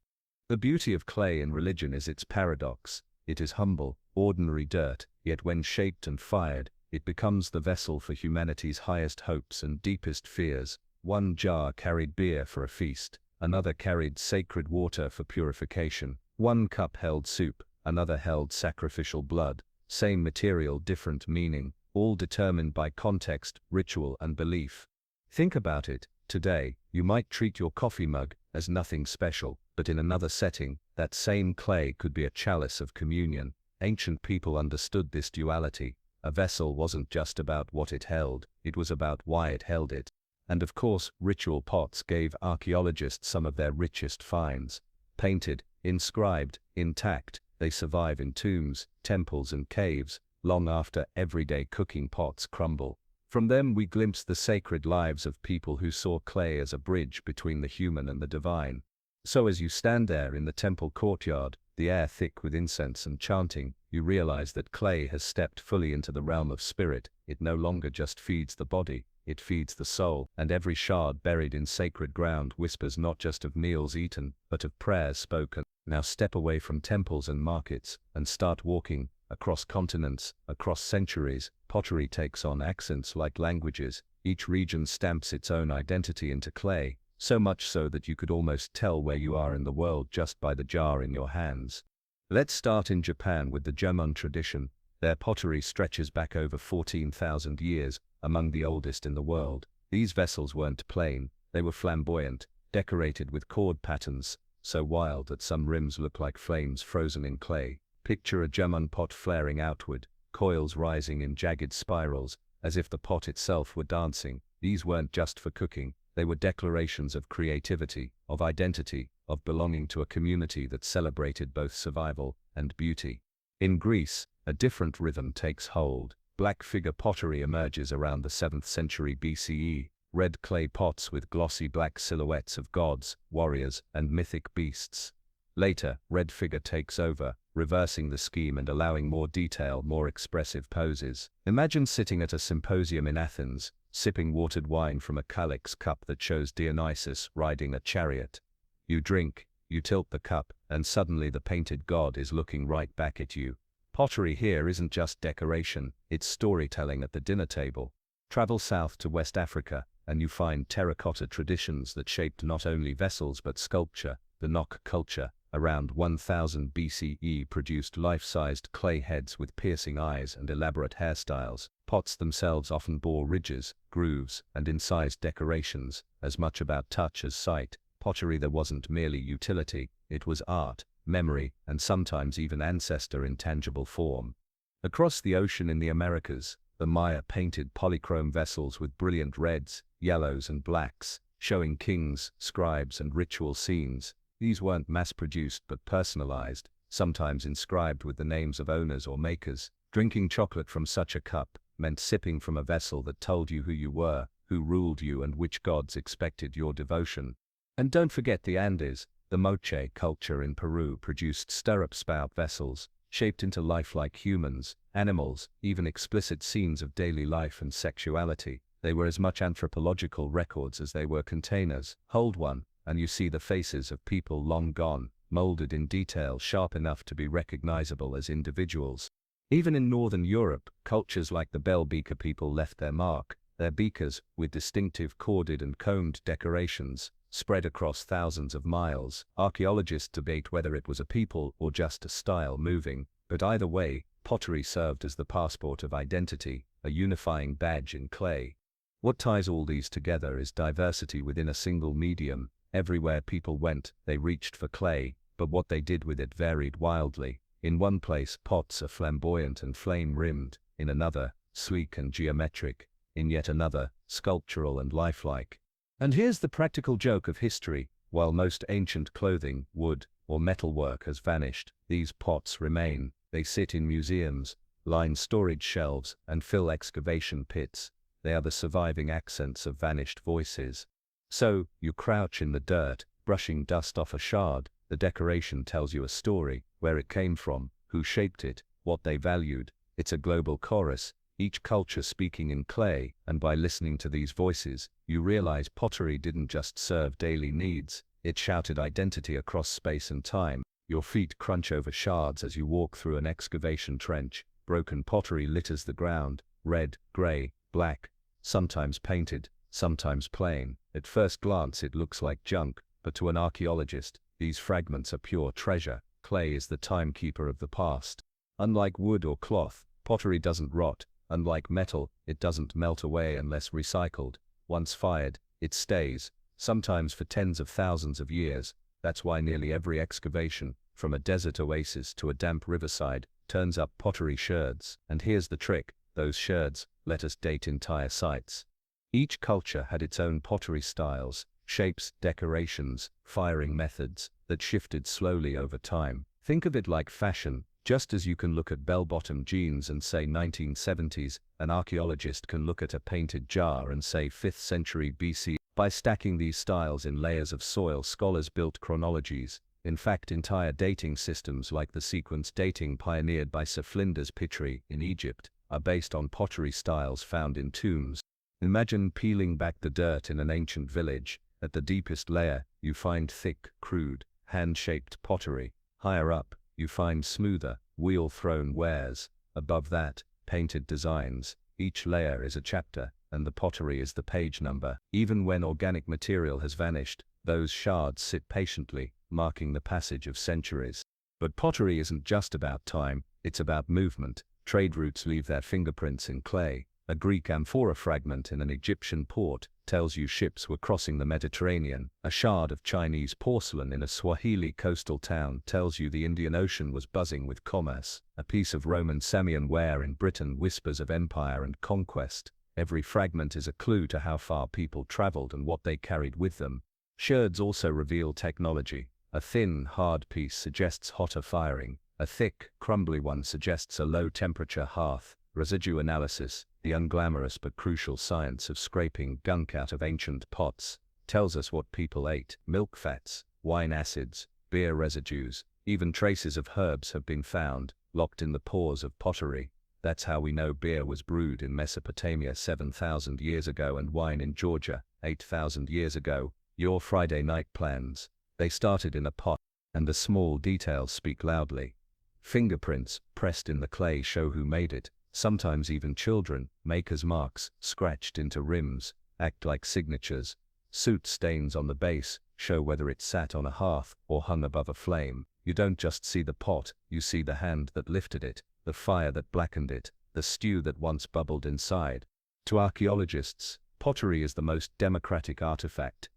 The beauty of clay in religion is its paradox. It is humble, ordinary dirt, yet when shaped and fired, it becomes the vessel for humanity's highest hopes and deepest fears. One jar carried beer for a feast, another carried sacred water for purification. One cup held soup, another held sacrificial blood. Same material, different meaning, all determined by context, ritual, and belief. Think about it. Today, you might treat your coffee mug as nothing special, but in another setting, that same clay could be a chalice of communion. Ancient people understood this duality. A vessel wasn't just about what it held, it was about why it held it. And of course, ritual pots gave archaeologists some of their richest finds. Painted, inscribed, intact, they survive in tombs, temples and caves, long after everyday cooking pots crumble. From them we glimpse the sacred lives of people who saw clay as a bridge between the human and the divine. So as you stand there in the temple courtyard, the air thick with incense and chanting, you realize that clay has stepped fully into the realm of spirit. It no longer just feeds the body, it feeds the soul, and every shard buried in sacred ground whispers not just of meals eaten, but of prayers spoken. Now step away from temples and markets, and start walking, across continents, across centuries. Pottery takes on accents like languages. Each region stamps its own identity into clay, so much so that you could almost tell where you are in the world just by the jar in your hands. Let's start in Japan with the Jomon tradition. Their pottery stretches back over 14,000 years, among the oldest in the world. These vessels weren't plain, they were flamboyant, decorated with cord patterns, so wild that some rims look like flames frozen in clay. Picture a Jomon pot flaring outward, coils rising in jagged spirals, as if the pot itself were dancing. These weren't just for cooking, they were declarations of creativity, of identity, of belonging to a community that celebrated both survival and beauty. In Greece, a different rhythm takes hold. Black figure pottery emerges around the 7th century BCE, red clay pots with glossy black silhouettes of gods, warriors, and mythic beasts. Later, red figure takes over, reversing the scheme and allowing more detail, more expressive poses. Imagine sitting at a symposium in Athens, sipping watered wine from a calyx cup that shows Dionysus riding a chariot. You drink, you tilt the cup, and suddenly the painted god is looking right back at you. Pottery here isn't just decoration, it's storytelling at the dinner table. Travel south to West Africa, and you find terracotta traditions that shaped not only vessels but sculpture. The Nok culture, around 1000 BCE, produced life-sized clay heads with piercing eyes and elaborate hairstyles. Pots themselves often bore ridges, grooves, and incised decorations, as much about touch as sight. Pottery there wasn't merely utility, it was art, memory, and sometimes even ancestor in tangible form. Across the ocean in the Americas, the Maya painted polychrome vessels with brilliant reds, yellows, and blacks, showing kings, scribes, and ritual scenes. These weren't mass-produced but personalized, sometimes inscribed with the names of owners or makers. Drinking chocolate from such a cup meant sipping from a vessel that told you who you were, who ruled you, and which gods expected your devotion. And don't forget the Andes. The Moche culture in Peru produced stirrup spout vessels, shaped into lifelike humans, animals, even explicit scenes of daily life and sexuality. They were as much anthropological records as they were containers. Hold one, and you see the faces of people long gone, molded in detail sharp enough to be recognizable as individuals. Even in Northern Europe, cultures like the Bell Beaker people left their mark. Their beakers, with distinctive corded and combed decorations, spread across thousands of miles. Archaeologists debate whether it was a people or just a style moving, but either way, pottery served as the passport of identity, a unifying badge in clay. What ties all these together is diversity within a single medium. Everywhere people went, they reached for clay, but what they did with it varied wildly. In one place, pots are flamboyant and flame-rimmed, in another, sleek and geometric, in yet another, sculptural and lifelike. And here's the practical joke of history: while most ancient clothing, wood, or metalwork has vanished, these pots remain. They sit in museums, line storage shelves, and fill excavation pits. They are the surviving accents of vanished voices. So, you crouch in the dirt, brushing dust off a shard. The decoration tells you a story: where it came from, who shaped it, what they valued. It's a global chorus, each culture speaking in clay, and by listening to these voices, you realize pottery didn't just serve daily needs, it shouted identity across space and time. Your feet crunch over shards as you walk through an excavation trench. Broken pottery litters the ground, red, gray, black, sometimes painted, sometimes plain. At first glance it looks like junk, but to an archaeologist, these fragments are pure treasure. Clay is the timekeeper of the past. Unlike wood or cloth, pottery doesn't rot. Unlike metal, it doesn't melt away unless recycled. Once fired, it stays, sometimes for tens of thousands of years. That's why nearly every excavation, from a desert oasis to a damp riverside, turns up pottery sherds. And here's the trick, those sherds let us date entire sites. Each culture had its own pottery styles, shapes, decorations, firing methods, that shifted slowly over time. Think of it like fashion. Just as you can look at bell-bottom jeans and say 1970s, an archaeologist can look at a painted jar and say 5th century BC. By stacking these styles in layers of soil, scholars built chronologies. In fact, entire dating systems like the sequence dating pioneered by Sir Flinders Petrie in Egypt are based on pottery styles found in tombs. Imagine peeling back the dirt in an ancient village. At the deepest layer, you find thick, crude, hand-shaped pottery. Higher up, you find smoother, wheel-thrown wares. Above that, painted designs. Each layer is a chapter, and the pottery is the page number. Even when organic material has vanished, those shards sit patiently, marking the passage of centuries. But pottery isn't just about time, it's about movement. Trade routes leave their fingerprints in clay. A Greek amphora fragment in an Egyptian port tells you ships were crossing the Mediterranean. A shard of Chinese porcelain in a Swahili coastal town tells you the Indian Ocean was buzzing with commerce. A piece of Roman Samian ware in Britain whispers of empire and conquest. Every fragment is a clue to how far people traveled and what they carried with them. Sherds also reveal technology. A thin, hard piece suggests hotter firing. A thick, crumbly one suggests a low-temperature hearth. Residue analysis, the unglamorous but crucial science of scraping gunk out of ancient pots, tells us what people ate. Milk fats, wine acids, beer residues, even traces of herbs have been found, locked in the pores of pottery. That's how we know beer was brewed in Mesopotamia 7,000 years ago and wine in Georgia 8,000 years ago. Your Friday night plans, they started in a pot, and the small details speak loudly. Fingerprints pressed in the clay show who made it. Sometimes even children, maker's marks, scratched into rims, act like signatures. Soot stains on the base show whether it sat on a hearth or hung above a flame. You don't just see the pot, you see the hand that lifted it, the fire that blackened it, the stew that once bubbled inside. To archaeologists, pottery is the most democratic artifact.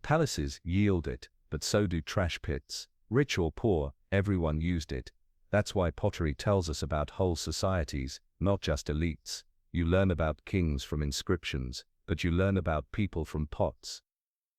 Palaces yield it, but so do trash pits. Rich or poor, everyone used it. That's why pottery tells us about whole societies, not just elites. You learn about kings from inscriptions, but you learn about people from pots.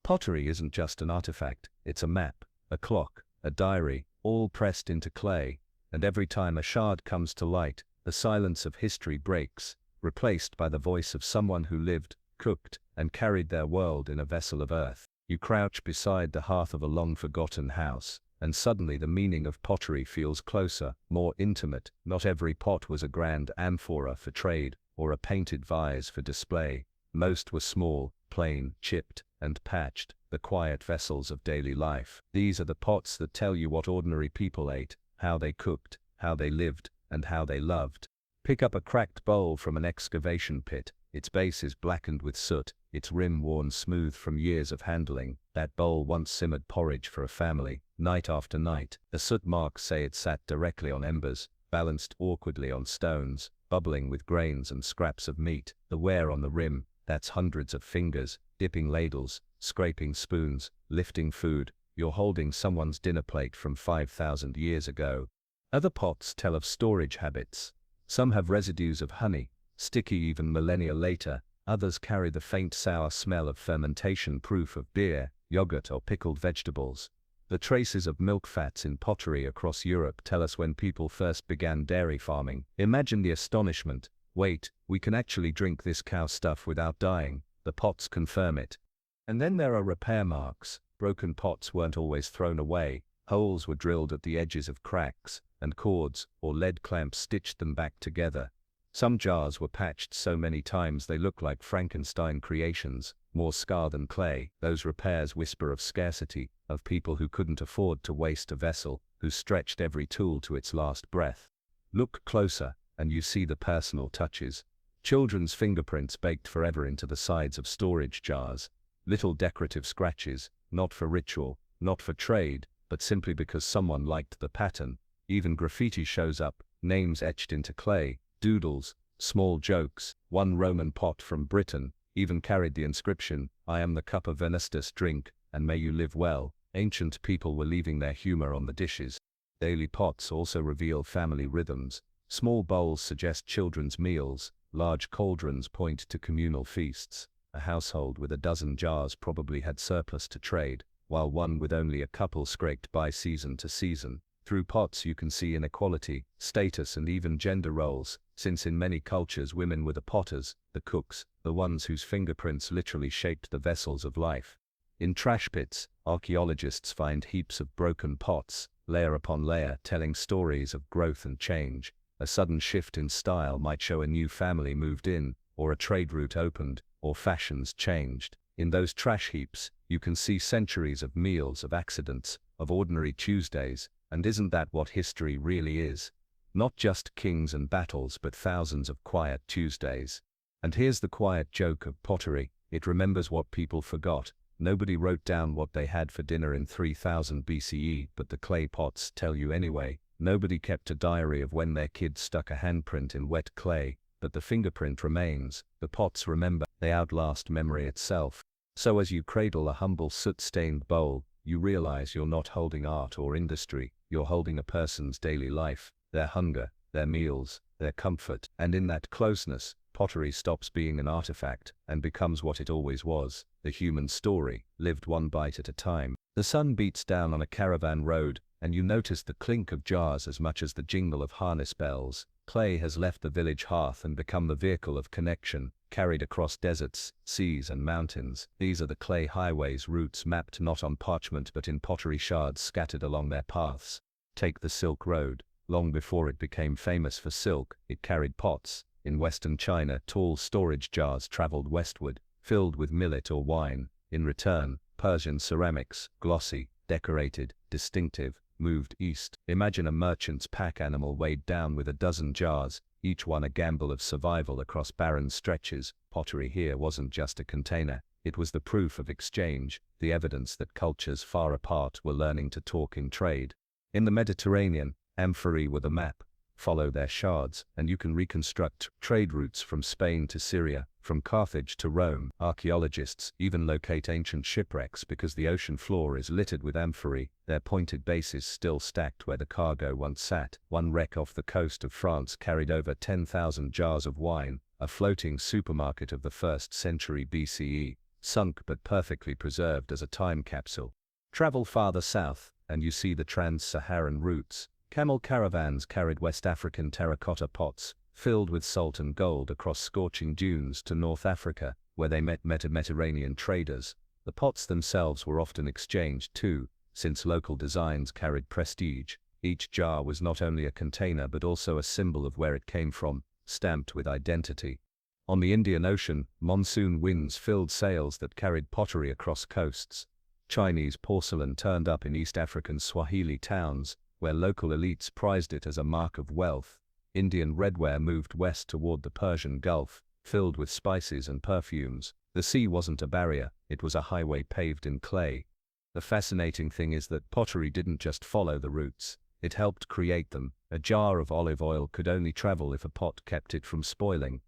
Pottery isn't just an artifact, it's a map, a clock, a diary, all pressed into clay, and every time a shard comes to light, the silence of history breaks, replaced by the voice of someone who lived, cooked, and carried their world in a vessel of earth. You crouch beside the hearth of a long-forgotten house, and suddenly the meaning of pottery feels closer, more intimate. Not every pot was a grand amphora for trade, or a painted vase for display. Most were small, plain, chipped, and patched, the quiet vessels of daily life. These are the pots that tell you what ordinary people ate, how they cooked, how they lived, and how they loved. Pick up a cracked bowl from an excavation pit. Its base is blackened with soot, its rim worn smooth from years of handling. That bowl once simmered porridge for a family, night after night. The soot marks say it sat directly on embers, balanced awkwardly on stones, bubbling with grains and scraps of meat. The wear on the rim, that's hundreds of fingers, dipping ladles, scraping spoons, lifting food. You're holding someone's dinner plate from 5,000 years ago. Other pots tell of storage habits. Some have residues of honey, sticky even millennia later. Others carry the faint sour smell of fermentation, proof of beer, yogurt, or pickled vegetables. The traces of milk fats in pottery across Europe tell us when people first began dairy farming. Imagine the astonishment. Wait, we can actually drink this cow stuff without dying. The pots confirm it. And then there are repair marks. Broken pots weren't always thrown away. Holes were drilled at the edges of cracks, and cords or lead clamps stitched them back together. Some jars were patched so many times they look like Frankenstein creations, more scar than clay. Those repairs whisper of scarcity, of people who couldn't afford to waste a vessel, who stretched every tool to its last breath. Look closer, and you see the personal touches. Children's fingerprints baked forever into the sides of storage jars. Little decorative scratches, not for ritual, not for trade, but simply because someone liked the pattern. Even graffiti shows up, names etched into clay, doodles, small jokes. One Roman pot from Britain, even carried the inscription, "I am the cup of Venustus, drink, and may you live well." Ancient people were leaving their humor on the dishes. Daily pots also reveal family rhythms. Small bowls suggest children's meals, large cauldrons point to communal feasts. A household with a dozen jars probably had surplus to trade, while one with only a couple scraped by season to season. Through pots you can see inequality, status and even gender roles, since in many cultures women were the potters, the cooks, the ones whose fingerprints literally shaped the vessels of life. In trash pits, archaeologists find heaps of broken pots, layer upon layer, telling stories of growth and change. A sudden shift in style might show a new family moved in, or a trade route opened, or fashions changed. In those trash heaps, you can see centuries of meals, of accidents, of ordinary Tuesdays, and isn't that what history really is? Not just kings and battles, but thousands of quiet Tuesdays. And here's the quiet joke of pottery: it remembers what people forgot. Nobody wrote down what they had for dinner in 3000 BCE, but the clay pots tell you anyway. Nobody kept a diary of when their kid stuck a handprint in wet clay, but the fingerprint remains. The pots remember, they outlast memory itself. So as you cradle a humble soot-stained bowl, you realize you're not holding art or industry, you're holding a person's daily life, their hunger, their meals, their comfort. And in that closeness, pottery stops being an artifact and becomes what it always was, the human story, lived one bite at a time. The sun beats down on a caravan road, and you notice the clink of jars as much as the jingle of harness bells. Clay has left the village hearth and become the vehicle of connection, carried across deserts, seas and mountains. These are the clay highways, routes mapped not on parchment but in pottery shards scattered along their paths. Take the Silk Road. Long before it became famous for silk, it carried pots. In western China, tall storage jars traveled westward, filled with millet or wine. In return, Persian ceramics, glossy, decorated, distinctive, moved east. Imagine a merchant's pack animal weighed down with a dozen jars, each one a gamble of survival across barren stretches. Pottery here wasn't just a container, it was the proof of exchange, the evidence that cultures far apart were learning to talk in trade. In the Mediterranean, amphorae were the map. Follow their shards, and you can reconstruct trade routes from Spain to Syria, from Carthage to Rome. Archaeologists even locate ancient shipwrecks because the ocean floor is littered with amphorae, their pointed bases still stacked where the cargo once sat. One wreck off the coast of France carried over 10,000 jars of wine, a floating supermarket of the 1st century BCE, sunk but perfectly preserved as a time capsule. Travel farther south, and you see the trans-Saharan routes. Camel caravans carried West African terracotta pots, filled with salt and gold, across scorching dunes to North Africa, where they met Mediterranean traders. The pots themselves were often exchanged too, since local designs carried prestige. Each jar was not only a container but also a symbol of where it came from, stamped with identity. On the Indian Ocean, monsoon winds filled sails that carried pottery across coasts. Chinese porcelain turned up in East African Swahili towns, where local elites prized it as a mark of wealth. Indian redware moved west toward the Persian Gulf, filled with spices and perfumes. The sea wasn't a barrier, it was a highway paved in clay. The fascinating thing is that pottery didn't just follow the routes, it helped create them. A jar of olive oil could only travel if a pot kept it from spoiling.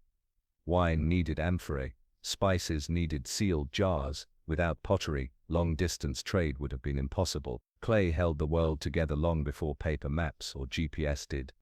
Wine needed amphorae, spices needed sealed jars. Without pottery, long-distance trade would have been impossible. Clay held the world together long before paper maps or GPS did.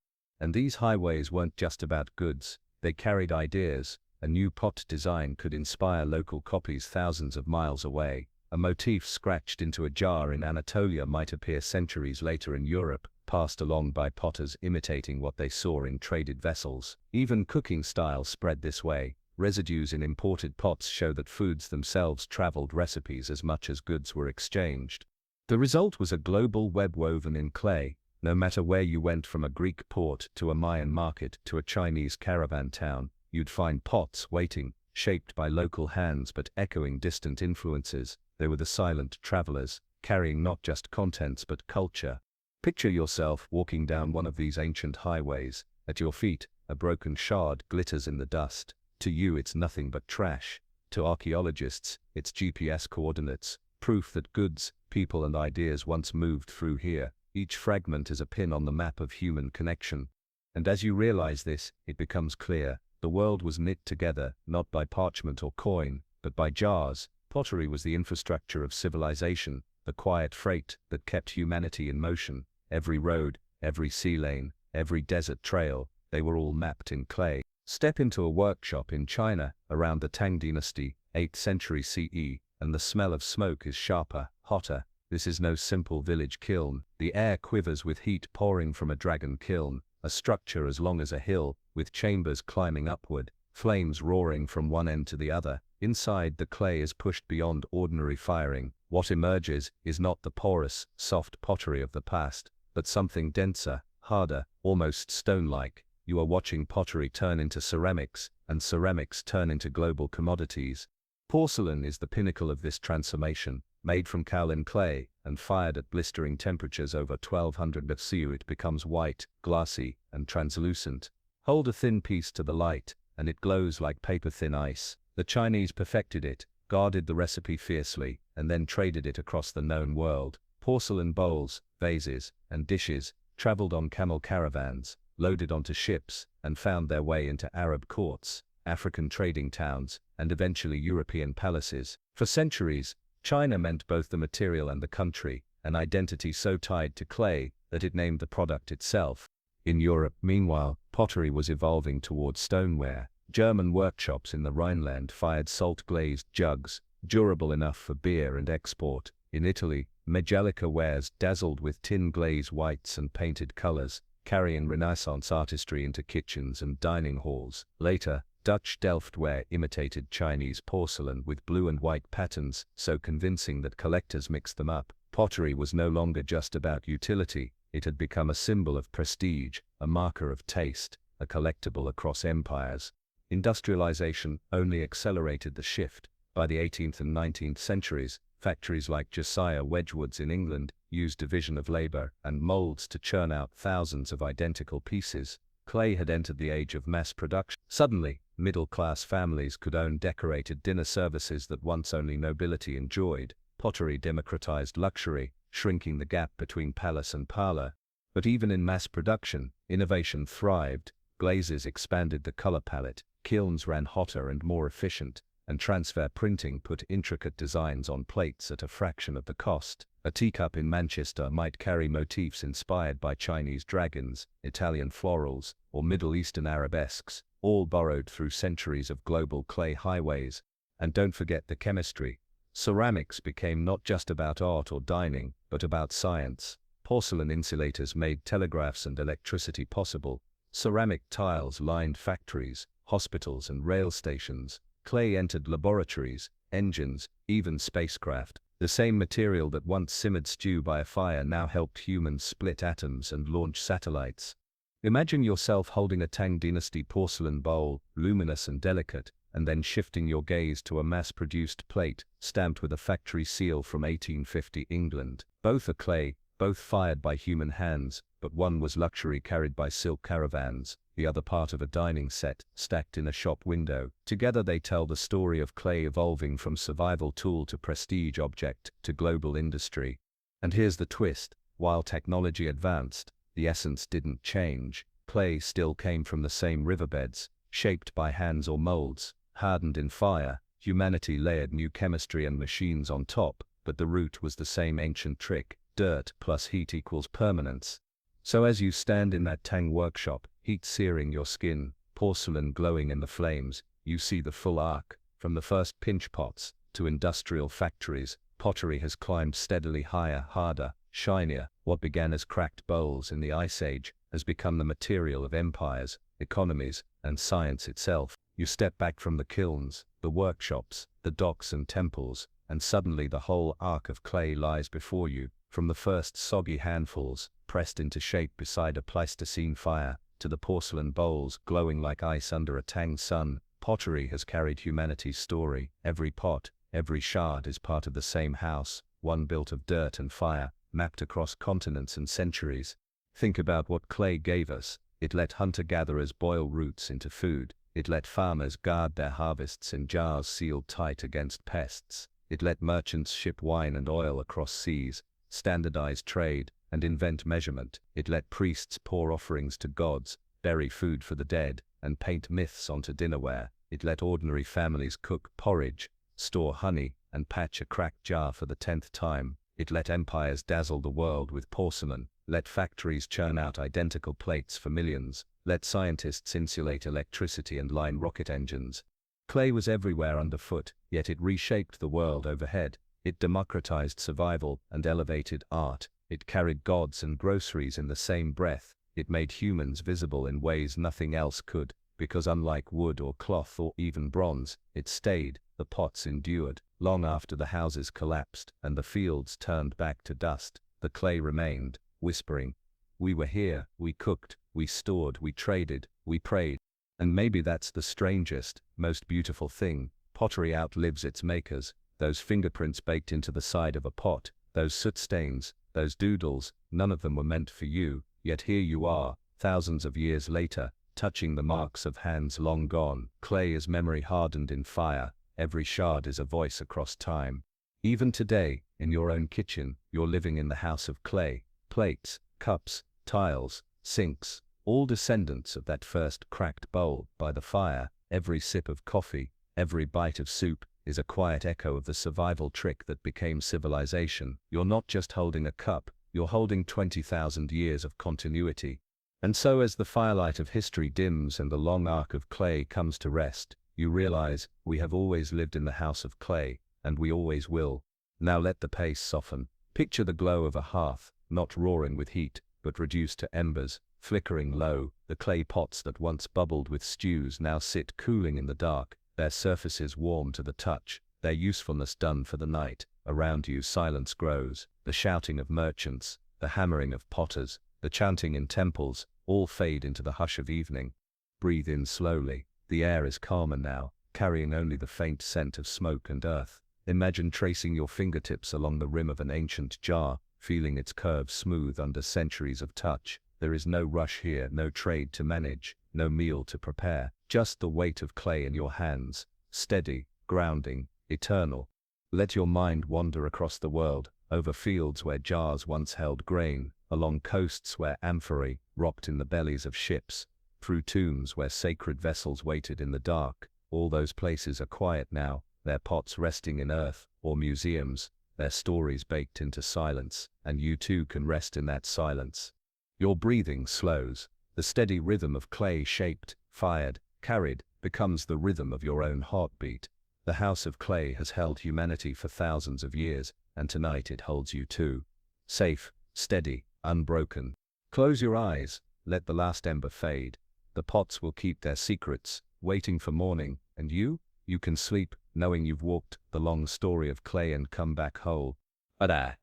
And these highways weren't just about goods, they carried ideas. A new pot design could inspire local copies thousands of miles away. A motif scratched into a jar in Anatolia might appear centuries later in Europe, passed along by potters imitating what they saw in traded vessels. Even cooking style spread this way. Residues in imported pots show that foods themselves traveled recipes as much as goods were exchanged. The result was a global web woven in clay. No matter where you went, from a Greek port to a Mayan market to a Chinese caravan town, you'd find pots waiting, shaped by local hands but echoing distant influences. They were the silent travelers, carrying not just contents but culture. Picture yourself walking down one of these ancient highways. At your feet, a broken shard glitters in the dust. To you it's nothing but trash. To archaeologists, it's GPS coordinates, proof that goods, people and ideas once moved through here. Each fragment is a pin on the map of human connection. And as you realize this, it becomes clear, The world was knit together, not by parchment or coin, but by jars. Pottery was the infrastructure of civilization, the quiet freight that kept humanity in motion. Every road, every sea lane, every desert trail, they were all mapped in clay. Step into a workshop in China around the Tang dynasty, 8th century CE, and the smell of smoke is sharper, hotter. This is no simple village kiln. The air quivers with heat pouring from a dragon kiln, a structure as long as a hill, with chambers climbing upward, flames roaring from one end to the other. Inside, the clay is pushed beyond ordinary firing. What emerges is not the porous, soft pottery of the past, but something denser, harder, almost stone-like. You are watching pottery turn into ceramics, and ceramics turn into global commodities. Porcelain is the pinnacle of this transformation. Made from kaolin clay and fired at blistering temperatures over 1200 degrees, it becomes white, glassy, and translucent. Hold a thin piece to the light, and it glows like paper-thin ice. The Chinese perfected it, guarded the recipe fiercely, and then traded it across the known world. Porcelain bowls, vases, and dishes traveled on camel caravans, loaded onto ships, and found their way into Arab courts, African trading towns, and eventually European palaces. For centuries, China meant both the material and the country, an identity so tied to clay that it named the product itself. In Europe, meanwhile, pottery was evolving towards stoneware. German workshops in the Rhineland fired salt-glazed jugs, durable enough for beer and export. In Italy, Majolica wares dazzled with tin-glaze whites and painted colors, carrying Renaissance artistry into kitchens and dining halls. Later, Dutch Delftware imitated Chinese porcelain with blue and white patterns, so convincing that collectors mixed them up. Pottery was no longer just about utility, it had become a symbol of prestige, a marker of taste, a collectible across empires. Industrialization only accelerated the shift. By the 18th and 19th centuries, factories like Josiah Wedgwood's in England used division of labor and molds to churn out thousands of identical pieces. Clay had entered the age of mass production. Suddenly, middle-class families could own decorated dinner services that once only nobility enjoyed. Pottery democratized luxury, shrinking the gap between palace and parlor. But even in mass production, innovation thrived. Glazes expanded the color palette, kilns ran hotter and more efficient, and transfer printing put intricate designs on plates at a fraction of the cost. A teacup in Manchester might carry motifs inspired by Chinese dragons, Italian florals, or Middle Eastern arabesques, all borrowed through centuries of global clay highways. And don't forget the chemistry. Ceramics became not just about art or dining, but about science. Porcelain insulators made telegraphs and electricity possible. Ceramic tiles lined factories, hospitals, and rail stations. Clay entered laboratories, engines, even spacecraft. The same material that once simmered stew by a fire now helped humans split atoms and launch satellites. Imagine yourself holding a Tang Dynasty porcelain bowl, luminous and delicate, and then shifting your gaze to a mass-produced plate, stamped with a factory seal from 1850 England. Both are clay, both fired by human hands, but one was luxury carried by silk caravans, the other part of a dining set, stacked in a shop window. Together they tell the story of clay evolving from survival tool to prestige object to global industry. And here's the twist, while technology advanced, the essence didn't change. Clay still came from the same riverbeds, shaped by hands or molds, hardened in fire. Humanity layered new chemistry and machines on top, but the root was the same ancient trick: dirt plus heat equals permanence. So as you stand in that Tang workshop, heat searing your skin, porcelain glowing in the flames, you see the full arc. From the first pinch pots to industrial factories, pottery has climbed steadily higher, harder, shinier. What began as cracked bowls in the Ice Age has become the material of empires, economies, and science itself. You step back from the kilns, the workshops, the docks and temples, and suddenly the whole arc of clay lies before you. From the first soggy handfuls, pressed into shape beside a Pleistocene fire, to the porcelain bowls glowing like ice under a Tang sun, pottery has carried humanity's story. Every pot, every shard is part of the same house, one built of dirt and fire, mapped across continents and centuries. Think about what clay gave us. It let hunter-gatherers boil roots into food. It let farmers guard their harvests in jars sealed tight against pests. It let merchants ship wine and oil across seas, standardize trade, and invent measurement. It let priests pour offerings to gods, bury food for the dead, and paint myths onto dinnerware. It let ordinary families cook porridge, store honey, and patch a cracked jar for the 10th time. It let empires dazzle the world with porcelain, let factories churn out identical plates for millions, let scientists insulate electricity and line rocket engines. Clay was everywhere underfoot, yet it reshaped the world overhead. It democratized survival and elevated art. It carried gods and groceries in the same breath. It made humans visible in ways nothing else could, because unlike wood or cloth or even bronze, it stayed. The pots endured. Long after the houses collapsed and the fields turned back to dust, the clay remained, whispering, "We were here, we cooked, we stored, we traded, we prayed." And maybe that's the strangest, most beautiful thing. Pottery outlives its makers. Those fingerprints baked into the side of a pot, those soot stains, those doodles, none of them were meant for you, yet here you are, thousands of years later, touching the marks of hands long gone. Clay is memory hardened in fire. Every shard is a voice across time. Even today, in your own kitchen, you're living in the house of clay. Plates, cups, tiles, sinks, all descendants of that first cracked bowl by the fire. Every sip of coffee, every bite of soup, is a quiet echo of the survival trick that became civilization. You're not just holding a cup, you're holding 20,000 years of continuity. And so as the firelight of history dims and the long arc of clay comes to rest, you realize, we have always lived in the house of clay, and we always will. Now let the pace soften. Picture the glow of a hearth, not roaring with heat, but reduced to embers, flickering low. The clay pots that once bubbled with stews now sit cooling in the dark, their surfaces warm to the touch, their usefulness done for the night. Around you silence grows, the shouting of merchants, the hammering of potters, the chanting in temples, all fade into the hush of evening. Breathe in slowly. The air is calmer now, carrying only the faint scent of smoke and earth. Imagine tracing your fingertips along the rim of an ancient jar, feeling its curves smooth under centuries of touch. There is no rush here, no trade to manage, no meal to prepare, just the weight of clay in your hands, steady, grounding, eternal. Let your mind wander across the world, over fields where jars once held grain, along coasts where amphorae rocked in the bellies of ships, through tombs where sacred vessels waited in the dark. All those places are quiet now, their pots resting in earth, or museums, their stories baked into silence, and you too can rest in that silence. Your breathing slows. The steady rhythm of clay shaped, fired, carried, becomes the rhythm of your own heartbeat. The house of clay has held humanity for thousands of years, and tonight it holds you too. Safe, steady, unbroken. Close your eyes, let the last ember fade. The pots will keep their secrets, waiting for morning, and you can sleep, knowing you've walked the long story of clay and come back whole. Ada.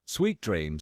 Sweet dreams.